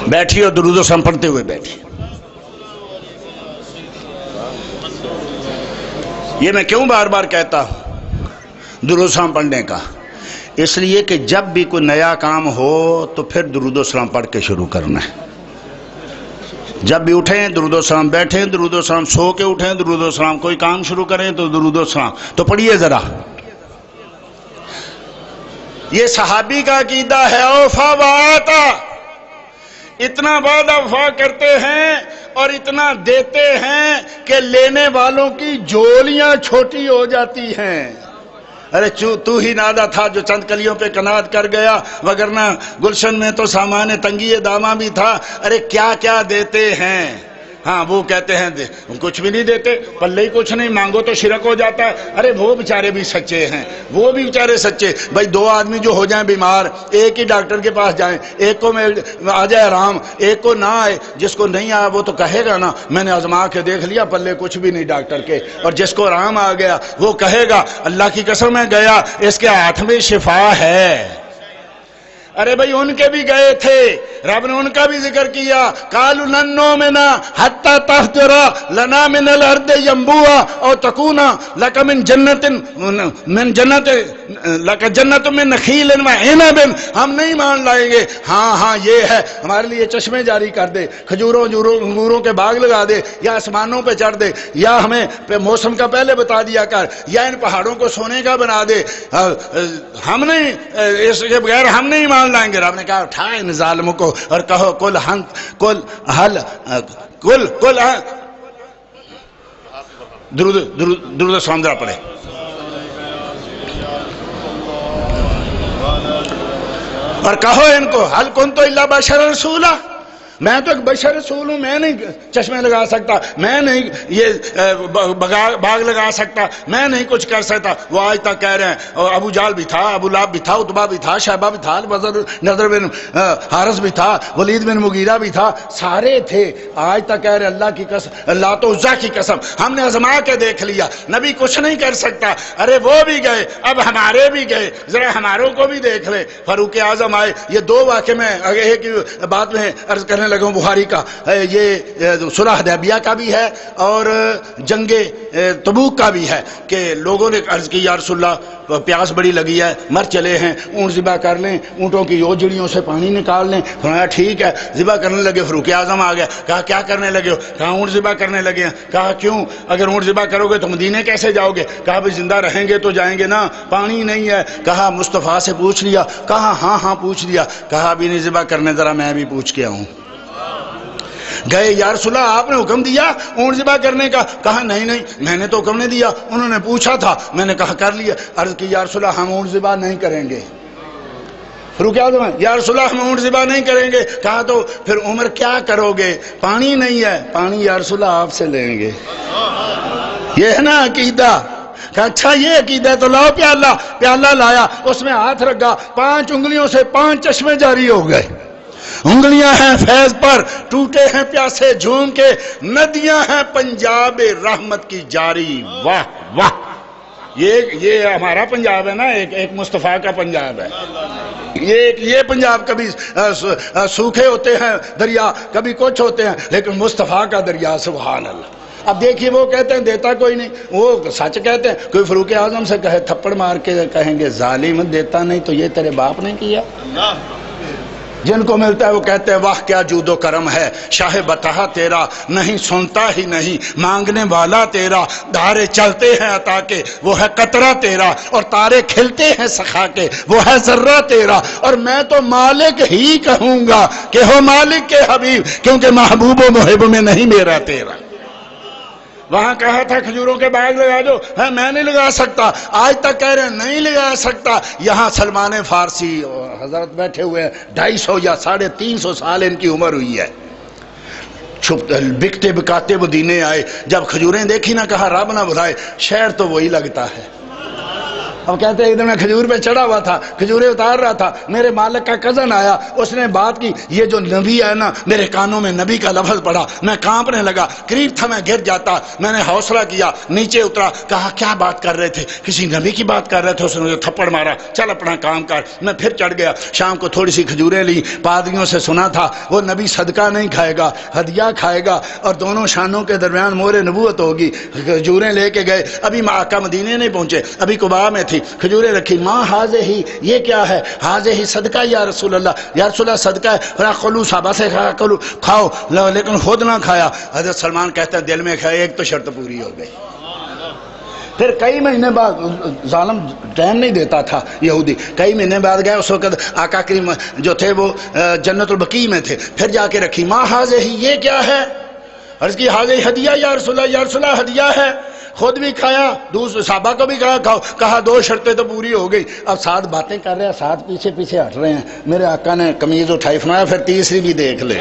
Speaker 3: بیٹھیے اور درود و سلام پڑھتے ہوئے بیٹھیے۔ یہ میں کیوں بار بار کہتا ہوں درود و سلام پڑھنے کا؟ اس لیے کہ جب بھی کوئی نیا کام ہو تو پھر درود و سلام پڑھ کے شروع کرنا ہے۔
Speaker 2: جب بھی اٹھیں درود و سلام، بیٹھیں درود و سلام، سو کے اٹھیں درود و سلام، کوئی کام شروع کریں تو درود و سلام۔ تو پڑھیے ذرا، یہ صحابی کا عقیدہ ہے۔ اوفا وآتا، اتنا وعدہ وفا کرتے ہیں اور اتنا دیتے ہیں کہ لینے والوں کی جولیاں چھوٹی ہو جاتی ہیں۔ ارے تو ہی نادا تھا جو چند کلیوں پہ کناد کر گیا، وگرنہ گلشن میں تو سامان تنگی داماں بھی تھا۔ ارے کیا کیا دیتے ہیں۔ ہاں وہ کہتے ہیں کچھ بھی نہیں دیتے، پلے ہی کچھ نہیں، مانگو تو شرک ہو جاتا ہے۔ ارے وہ بیچارے بھی سچے ہیں، وہ بھی بیچارے سچے۔ بھائی دو آدمی جو ہو جائیں بیمار، ایک ہی ڈاکٹر کے پاس جائیں، ایک کو آ جائے آرام، ایک کو نہ آئے، جس کو نہیں آیا وہ تو کہے گا نا میں نے آزما کے دیکھ لیا پلے کچھ بھی نہیں ڈاکٹر کے، اور جس کو آرام آ گیا وہ کہے گا اللہ کی قسم میں گیا اس کے ہاتھ میں شفا ہے۔ ارے بھائی ان کے بھی گئے تھے، رب نے ان کا بھی ذکر کیا، قالوا لن نؤمن حتى تفجر لنا من الارض ينبوعا او تكون لك من جنت من نخیل وعنب، ہم نہیں مان لائیں گے۔ ہاں یہ ہے ہمارے لیے چشمے جاری کر دے، کھجوروں انگوروں کے باغ لگا دے، یا آسمانوں پہ چڑھ دے، یا ہمیں موسم کا پہلے بتا دیا کر، یا ان پہاڑوں کو سونے کا بنا دے، ہم نہیں، اس کے بغیر ہم نہیں مان لائیں گے۔ رب نے کہا اٹھائے ان ظالموں کو اور کہو درود سامدرا پڑھے۔ اور کہو ان کو حل کنت الا بشر رسولا، میں تو ایک بشر رسول ہوں، میں نہیں چشمے لگا سکتا، میں نہیں یہ باغ لگا سکتا، میں نہیں کچھ کر سکتا۔ وہ آج تک کہہ رہے ہیں، اور ابو جال بھی تھا، ابو لہب بھی تھا، عتبہ بھی تھا، شیبہ بھی تھا، نضر بن حارث بھی تھا، ولید بن مغیرہ بھی تھا، سارے تھے۔ آج تک کہہ رہے ہیں اللہ کی قسم، اللہ تو عزا کی قسم ہم نے آزما کے دیکھ لیا، نبی کچھ نہیں کر سکتا۔ ارے وہ بھی گئے، اب ہمارے بھی گئے، ذرا ہماروں کو بھی دیکھ لے۔ فاروق اعظم آئے، یہ دو واقعے میں ایک بات میں عرض کرنے لگا ہوں بخاری کا، یہ صلح حدیبیہ کا بھی ہے اور جنگ تبوک کا بھی ہے، کہ لوگوں نے عرض کی یا رسول اللہ پیاس بڑی لگی ہے، مر چلے ہیں، اونٹ ذبح کر لیں، اونٹوں کی اوجڑیوں سے پانی نکال لیں۔ فرمایا ٹھیک ہے، ذبح کرنے لگے۔ فاروق اعظم آ گیا، کہا کیا کرنے لگے ہو؟ کہا اونٹ ذبح کرنے لگے ہیں۔ کہا کیوں؟ اگر اونٹ ذبح کرو گے تو مدینے کیسے جاؤ گے؟ کہا بھی زندہ رہیں گے تو جائیں گے نا، پانی نہیں ہے۔ کہا مصطفیٰ سے پوچھ لیا؟ کہا ہاں پوچھ لیا۔ کہا بھی نہیں ذبح کرنے، ذرا میں بھی پوچھ کے آؤں۔ گئے، یا رسول اللہ آپ نے حکم دیا اونٹ ذبح کرنے کا؟ کہا نہیں میں نے تو حکم نہیں دیا، انہوں نے پوچھا تھا، میں نے کہا کر لیا۔ عرض کی یا رسول اللہ ہم اونٹ ذبح نہیں کریں گے۔ فاروق اعظم یا رسول اللہ ہم اونٹ ذبح نہیں کریں گے۔ کہا تو پھر عمر کیا کرو گے؟ پانی نہیں ہے، پانی یا رسول اللہ آپ سے لیں گے۔ یہ ہے نا عقیدہ۔ کہا اچھا یہ عقیدہ ہے تو لاؤ پیالہ لایا، اس میں ہاتھ رکھا، 5 انگلیوں سے 5 چشمے جاری ہو گئے۔ انگلیاں ہیں فیض پر، ٹوٹے ہیں پیاسے جھوم کے، ندیاں ہیں پنجاب رحمت کی جاری۔ واہ واہ، یہ ہمارا پنجاب ہے نا، ایک مصطفیٰ کا پنجاب ہے۔ یہ پنجاب کبھی سوکھے ہوتے ہیں دریا، کبھی کچھ ہوتے ہیں، لیکن مصطفیٰ کا دریا سبحان اللہ۔ اب دیکھیے وہ کہتے ہیں دیتا کوئی نہیں، وہ سچ کہتے ہیں۔ کوئی فاروق اعظم سے کہے تھپڑ مار کے کہیں گے ظالم دیتا نہیں تو یہ تیرے باپ نے کیا۔ جن کو ملتا ہے وہ کہتے ہیں واہ کیا جود و کرم ہے، شاہ بتہا تیرا، نہیں سنتا ہی نہیں مانگنے والا تیرا، دھارے چلتے ہیں عطا کے وہ ہے قطرہ تیرا، اور تارے کھلتے ہیں سخا کے وہ ہے ذرہ تیرا، اور میں تو مالک ہی کہوں گا کہ ہو مالک کے حبیب، کیونکہ محبوب و محب میں نہیں میرا تیرا۔ وہاں کہا تھا کھجوروں کے باغ لگا دو، میں نہیں لگا سکتا، آج تک کہہ رہے ہیں نہیں لگا سکتا۔ یہاں سلمان فارسی حضرت بیٹھے ہوئے ہیں، 250 یا 350 سال ان کی عمر ہوئی ہے، بکتے بکاتے مدینے آئے، جب کھجوریں دیکھی نہ کہا رب نہ بلائے، شہر تو وہی لگتا ہے۔ اب کہتے ہیں ایک دن میں کھجور پہ چڑھا ہوا تھا، کھجوریں اتار رہا تھا، میرے مالک کا کزن آیا، اس نے بات کی، یہ جو نبی ہے نا، میرے کانوں میں نبی کا لفظ پڑا، میں کانپنے لگا، قریب تھا میں گر جاتا، میں نے حوصلہ کیا، نیچے اترا، کہا کیا بات کر رہے تھے؟ کسی نبی کی بات کر رہے تھے۔ اس نے مجھے تھپڑ مارا، چل اپنا کام کر۔ میں پھر چڑھ گیا، شام کو تھوڑی سی کھجوریں لی، پادریوں سے سنا تھا وہ نبی صدقہ نہیں کھائے گا، ہدیہ کھائے گا، اور دونوں شانوں کے درمیان مہر نبوت ہوگی۔ کھجوریں لے کے گئے، ابھی آقا مدینے نہیں پہنچے، ابھی قباء میں تھے،
Speaker 3: تھی, کھجوریں رکھی. ماں حاضر ہی, یہ کیا ہے؟ حاضر ہی صدقہ یا رسول اللہ, یا رسول اللہ صدقہ ہے. خلو صحابہ سے کھاؤ, لیکن خود نہ کھایا. حضرت سلمان کہتا ہے دل میں کھایا, ایک تو شرط پوری ہو گئی. پھر کئی مہینے بعد, ظالم ٹائم نہیں دیتا تھا یہودی, کئی مہینے بعد گئے. اس وقت آقا کریم جو تھے وہ جنت البقیع میں تھے. پھر جا کے رکھی. ماں حاضر ہی, یہ کیا ہے؟ عرض کی حاضر ہدیہ یا رسول اللہ, یا رسول اللہ ہدیہ ہے. خود بھی کھایا, دوسرے صحابہ کو بھی کہا کھاؤ. کہا دو شرطیں تو پوری ہو گئی. اب ساتھ باتیں کر رہے ہیں, ساتھ پیچھے پیچھے ہٹ رہے ہیں. میرے آقا نے قمیض اٹھائی, فرمایا پھر تیسری بھی دیکھ لے.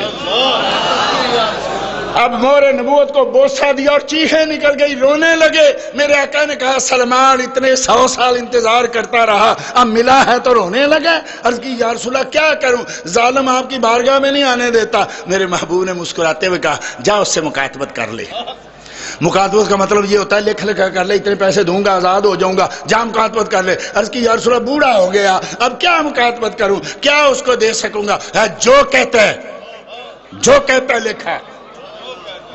Speaker 3: اب مور نبوت کو بوسہ دیا اور چیخیں نکل گئی, رونے لگے. میرے آقا نے کہا سلمان اتنے 100 سال انتظار کرتا رہا, اب ملا ہے تو رونے لگا. عرض کی یا رسول اللہ کیا کروں, ظالم آپ کی بارگاہ میں نہیں آنے دیتا. میرے محبوب نے مسکراتے ہوئے کہا جا اس سے مکاتبت کر لے. مکاتبت کا مطلب یہ ہوتا ہے لکھ لکھا کر لے, اتنے پیسے دوں گا آزاد ہو جاؤں گا, جا مکاتبت کر لے. عرض کی یا رسول اللہ بوڑھا ہو گیا, اب کیا مکاتبت کروں, کیا اس کو دے سکوں گا؟ جو کہتا ہے لکھا.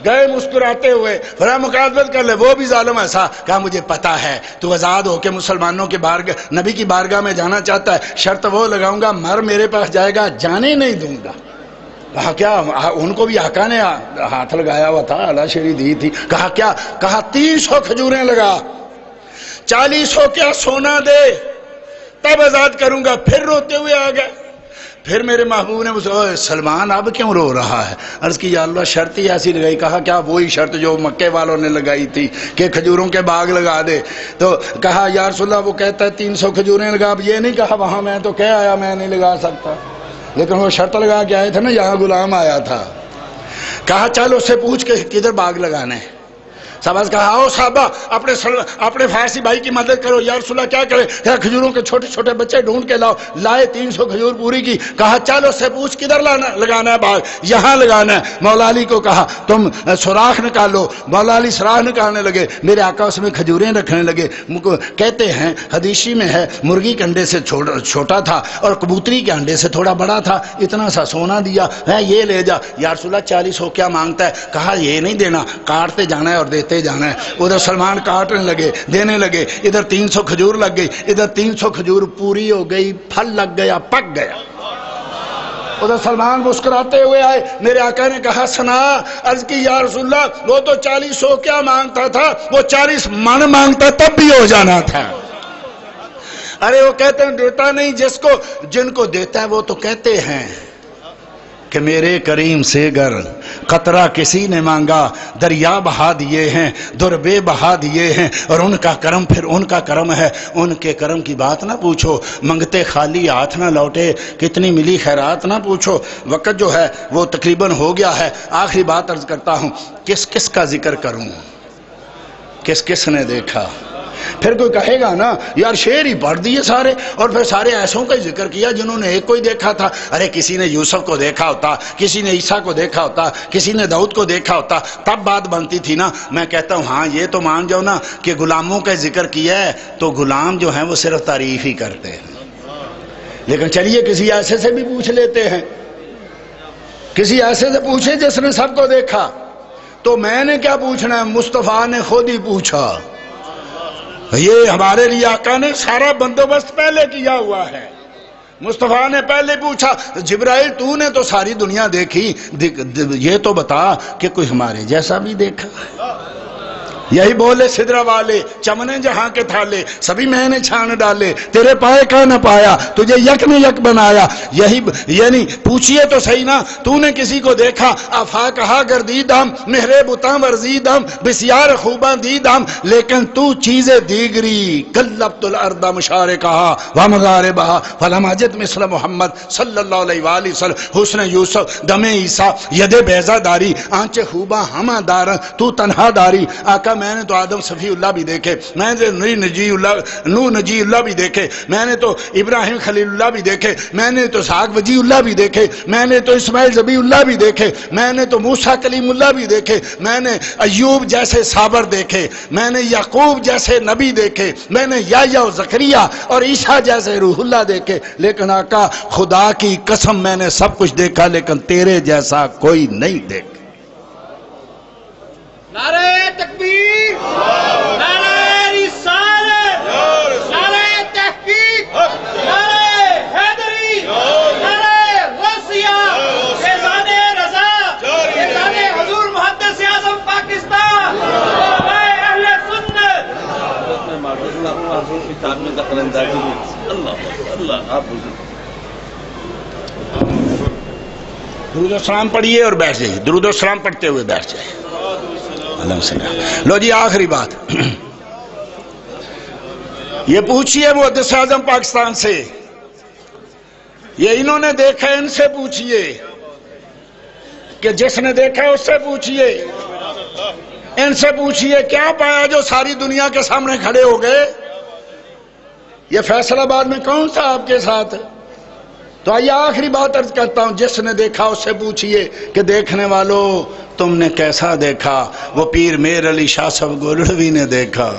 Speaker 3: گئے مسکراتے ہوئے, فرمایا مکاتبت کر لے. وہ بھی ظالم ایسا کہا مجھے پتا ہے تو آزاد ہو کے مسلمانوں کے بارگاہ, نبی کی بارگاہ میں جانا چاہتا ہے. شرط وہ لگاؤں گا مر میرے پاس جائے گا, جانے نہیں دوں گا. کہا کیا؟ ان کو بھی آقا نے ہاتھ لگایا ہوا تھا, اعلیٰ شیری دی تھی. کہا کیا؟ کہا 300 کھجوریں لگا, 400 کیا سونا دے, تب آزاد کروں گا. پھر روتے ہوئے آ گئے. پھر میرے محبوب نے مجھے سلمان اب کیوں رو رہا ہے؟ عرض کی یا اللہ شرط ہی ایسی لگائی. کہا کیا؟ وہی شرط جو مکے والوں نے لگائی تھی کہ کھجوروں کے باغ لگا دے. تو کہا یا رسول اللہ وہ کہتا ہے 300 کھجوریں لگا. اب یہ نہیں کہا وہاں میں تو کہہ آیا میں نہیں لگا سکتا, لیکن وہ شرط لگا کے آئے تھے نا, یہاں غلام آیا تھا. کہا چل اس سے پوچھ کے کدھر باغ لگانے. صحابہ کہا آؤ صحابہ اپنے فارسی بھائی کی مدد کرو. یا رسول اللہ کیا کرے؟ کہا کھجوروں کے چھوٹے چھوٹے بچے ڈھونڈ کے لاؤ. لائے 300 کھجور پوری کی. کہا چل اس سے پوچھ کدھر لگانا ہے باغ, یہاں لگانا ہے. مولا علی کو کہا تم سوراخ نکالو. مولا علی سوراخ نکالنے لگے. میرے آقا اس میں کھجوریں رکھنے لگے. کہتے ہیں حدیثی میں ہے مرغی کے انڈے سے چھوٹا تھا اور کبوتری کے انڈے سے تھوڑا بڑا تھا. اتنا سا سونا دیا ہے, یہ لے جا. یا رسول اللہ 40 کیا مانگتا ہے؟ کہا یہ نہیں دینا, کاٹتے جانا ہے اور دیتے جانا ہے. ادھر سلمان کاٹنے لگے, دینے لگے. ادھر 300 کھجور لگ گئی, ادھر 300 کھجور پوری ہو گئی, پھل لگ گیا, پک گیا. ادھر سلمان مسکراتے ہوئے آئے. میرے آقا نے کہا سنا. عرض کی یا رسول اللہ وہ تو 40 کیا مانگتا تھا, وہ 40 من مانگتا تب بھی ہو جانا تھا. ارے وہ کہتے ہیں دیتا نہیں, جن کو دیتا ہے وہ تو کہتے ہیں کہ میرے کریم سے گر قطرہ کسی نے مانگا, دریا بہا دیے ہیں, دربے بہا دیے ہیں, اور ان کا کرم پھر ان کا کرم ہے. ان کے کرم کی بات نہ پوچھو, منگتے خالی ہاتھ نہ لوٹے, کتنی ملی خیرات نہ پوچھو. وقت جو ہے وہ تقریباً ہو گیا ہے. آخری بات عرض کرتا ہوں, کس کس کا ذکر کروں, کس کس نے دیکھا. پھر کوئی کہے گا نا یار شعر ہی پڑھ دیے سارے, اور پھر سارے ایسوں کا ذکر کیا جنہوں نے ایک کو ہی دیکھا تھا. ارے کسی نے یوسف کو دیکھا ہوتا, کسی نے عیسیٰ کو دیکھا ہوتا, کسی نے داؤد کو دیکھا ہوتا, تب بات بنتی تھی نا. میں کہتا ہوں ہاں یہ تو مان جاؤ نا کہ غلاموں کا ذکر کیا ہے تو غلام جو ہیں وہ صرف تعریف ہی کرتے ہیں. لیکن چلیے کسی ایسے سے بھی پوچھ لیتے ہیں, کسی ایسے سے پوچھے جس نے سب کو دیکھا. تو میں نے کیا پوچھنا ہے, مصطفیٰ نے خود ہی پوچھا. یہ ہمارے لیے آقا نے سارا بندوبست پہلے کیا ہوا ہے. مصطفیٰ نے پہلے پوچھا جبرائیل تو نے تو ساری دنیا دیکھی, یہ تو بتا کہ کوئی ہمارے جیسا بھی دیکھا. یہی بولے سدرہ والے چمنے جہاں کے تھالے, سبھی میں نے چھان ڈالے, تیرے پائے کا نہ پایا, تجھے یک نے یک بنایا. یہی یعنی پوچھئے تو صحیح نا, تو نے کسی کو دیکھا؟ آفا کہا گردیدم مہرے بتاں ورزیدم بسیار خوباں دیدم, لیکن تو چیزیں دیگری کلبت الارض مشارے کہا ومغاربہا فلم اجد مثل محمد صلی اللہ علیہ وآلہ وسلم. حسن یوسف دم عیسیٰ ید بیضہ داری, آنچ خوباں ہمہ دار تو تنہا داری. آقا میں نے تو آدم صفی اللہ بھی دیکھے, میں نے نو نجی اللہ بھی دیکھے, میں نے تو ابراہیم خلیل اللہ بھی دیکھے, میں نے تو اسحاق وجی اللہ بھی دیکھے, میں نے تو اسماعیل ذبی اللہ بھی دیکھے, میں نے تو موسیٰ کلیم اللہ بھی دیکھے, میں نے ایوب جیسے صابر دیکھے, میں نے یعقوب جیسے نبی دیکھے, میں نے یحییٰ و زکریا اور عیسیٰ جیسے روح اللہ دیکھے. لیکن آقا خدا کی قسم میں نے سب کچھ دیکھا, لیکن تیرے جیسا کوئی نہیں دیکھا.
Speaker 4: نعرہ تکبیر, نعرہ رسالت, نعرہ
Speaker 3: درود و سلام پڑھیے اور بیٹھ جائیے، درود و سلام پڑھتے ہوئے بیٹھ جائیے۔ اللہم صلی اللہ۔ لو جی آخری بات، یہ پوچھئے محدث اعظم پاکستان سے، یہ انہوں نے دیکھا ان سے پوچھئے، کہ جس نے دیکھا اس سے پوچھئے، ان سے پوچھئے کیا پایا جو ساری دنیا کے سامنے کھڑے ہو گئے؟ یہ فیصل آباد میں کون تھا آپ کے ساتھ؟ تو آئیے آخری بات عرض کرتا ہوں، جس نے دیکھا اس سے پوچھئے کہ دیکھنے والوں تم نے کیسا دیکھا؟ وہ پیر میر علی شاہ صاحب گولڑوی نے دیکھا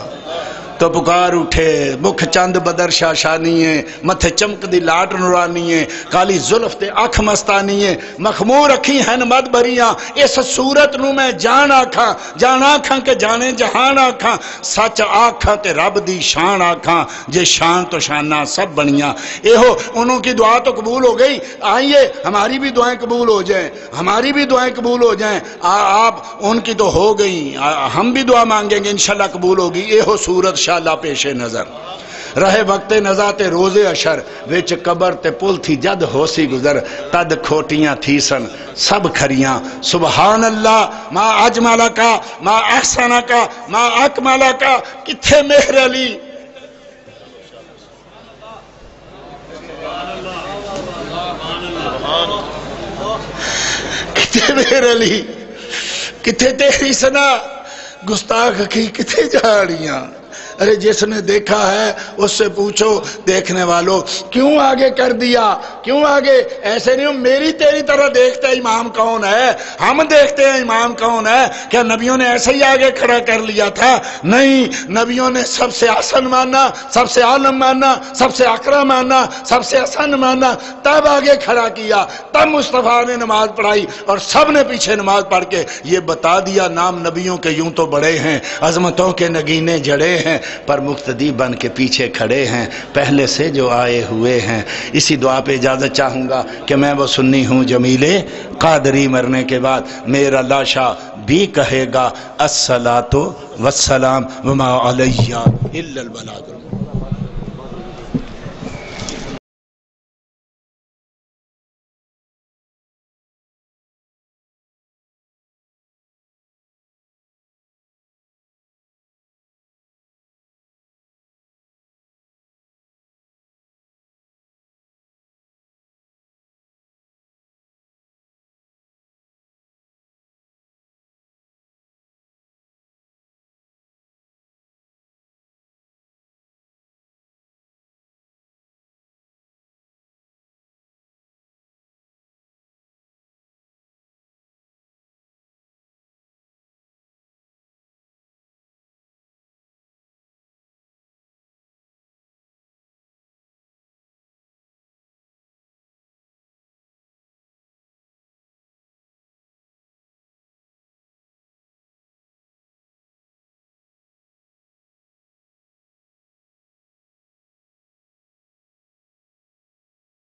Speaker 3: تو پکار اٹھے، مکھ چند بدر شاشانی ہے، متھے چمک دی لاٹ نورانی ہے، کالی زلف تے اکھ مستانی ہے، مخمور اکھی ہیں مد بریاں، اس صورت نو میں جان آکھاں کہ جانے جہان آکھاں، سچ آکھاں تے رب دی شان آکھاں، جے شان تو شانہ سب بنیاں۔ انہوں کی دعا تو قبول ہو گئی، آئیے ہماری بھی دعائیں قبول ہو جائیں، ہماری بھی دعائیں قبول ہو جائیں۔ آپ ان کی تو ہو گئی، ہم بھی دعا مانگیں گے انشاءاللہ قبول ہوگی۔ صورت انشاءاللہ پیش نظر رہے وقت نزات روز اشر، وچ قبر تے پل تھی جد ہو سی گزر، تد کھوٹیاں تھی سن سب کھریاں۔ سبحان اللہ ما اجمالہ کا، ما احسانہ کا، ما اکمالہ کا، کتھے مہر علی؟ کتھے مہر علی؟ کتھے تیری سنا گستاخ کی کتھے جھاڑیاں؟ ارے جس نے دیکھا ہے اس سے پوچھو دیکھنے والوں کیوں آگے کر دیا؟ کیوں آگے؟ ایسے نہیں میری تیری طرح دیکھتے امام کون ہے، ہم دیکھتے ہیں امام کون ہے۔ کیا نبیوں نے ایسے ہی آگے کھڑا کر لیا تھا؟ نہیں، نبیوں نے سب سے حسن مانا، سب سے عالم مانا، سب سے اکرم مانا، سب سے حسن مانا، تب آگے کھڑا کیا، تب مصطفیٰ نے نماز پڑھائی اور سب نے پیچھے نماز پڑھ کے یہ بتا دیا نام نبیوں کے یوں تو بڑے ہیں، عظمتوں کے نگینے جڑے ہیں، پر مقتدی بن کے پیچھے کھڑے ہیں پہلے سے جو آئے ہوئے ہیں۔ اسی دعا پہ اجازت چاہوں گا کہ میں وہ سنی ہوں جمیل قادری مرنے کے بعد میرا لاشا بھی کہے گا الصلاۃ والسلام وما علیہ الا البلاغ۔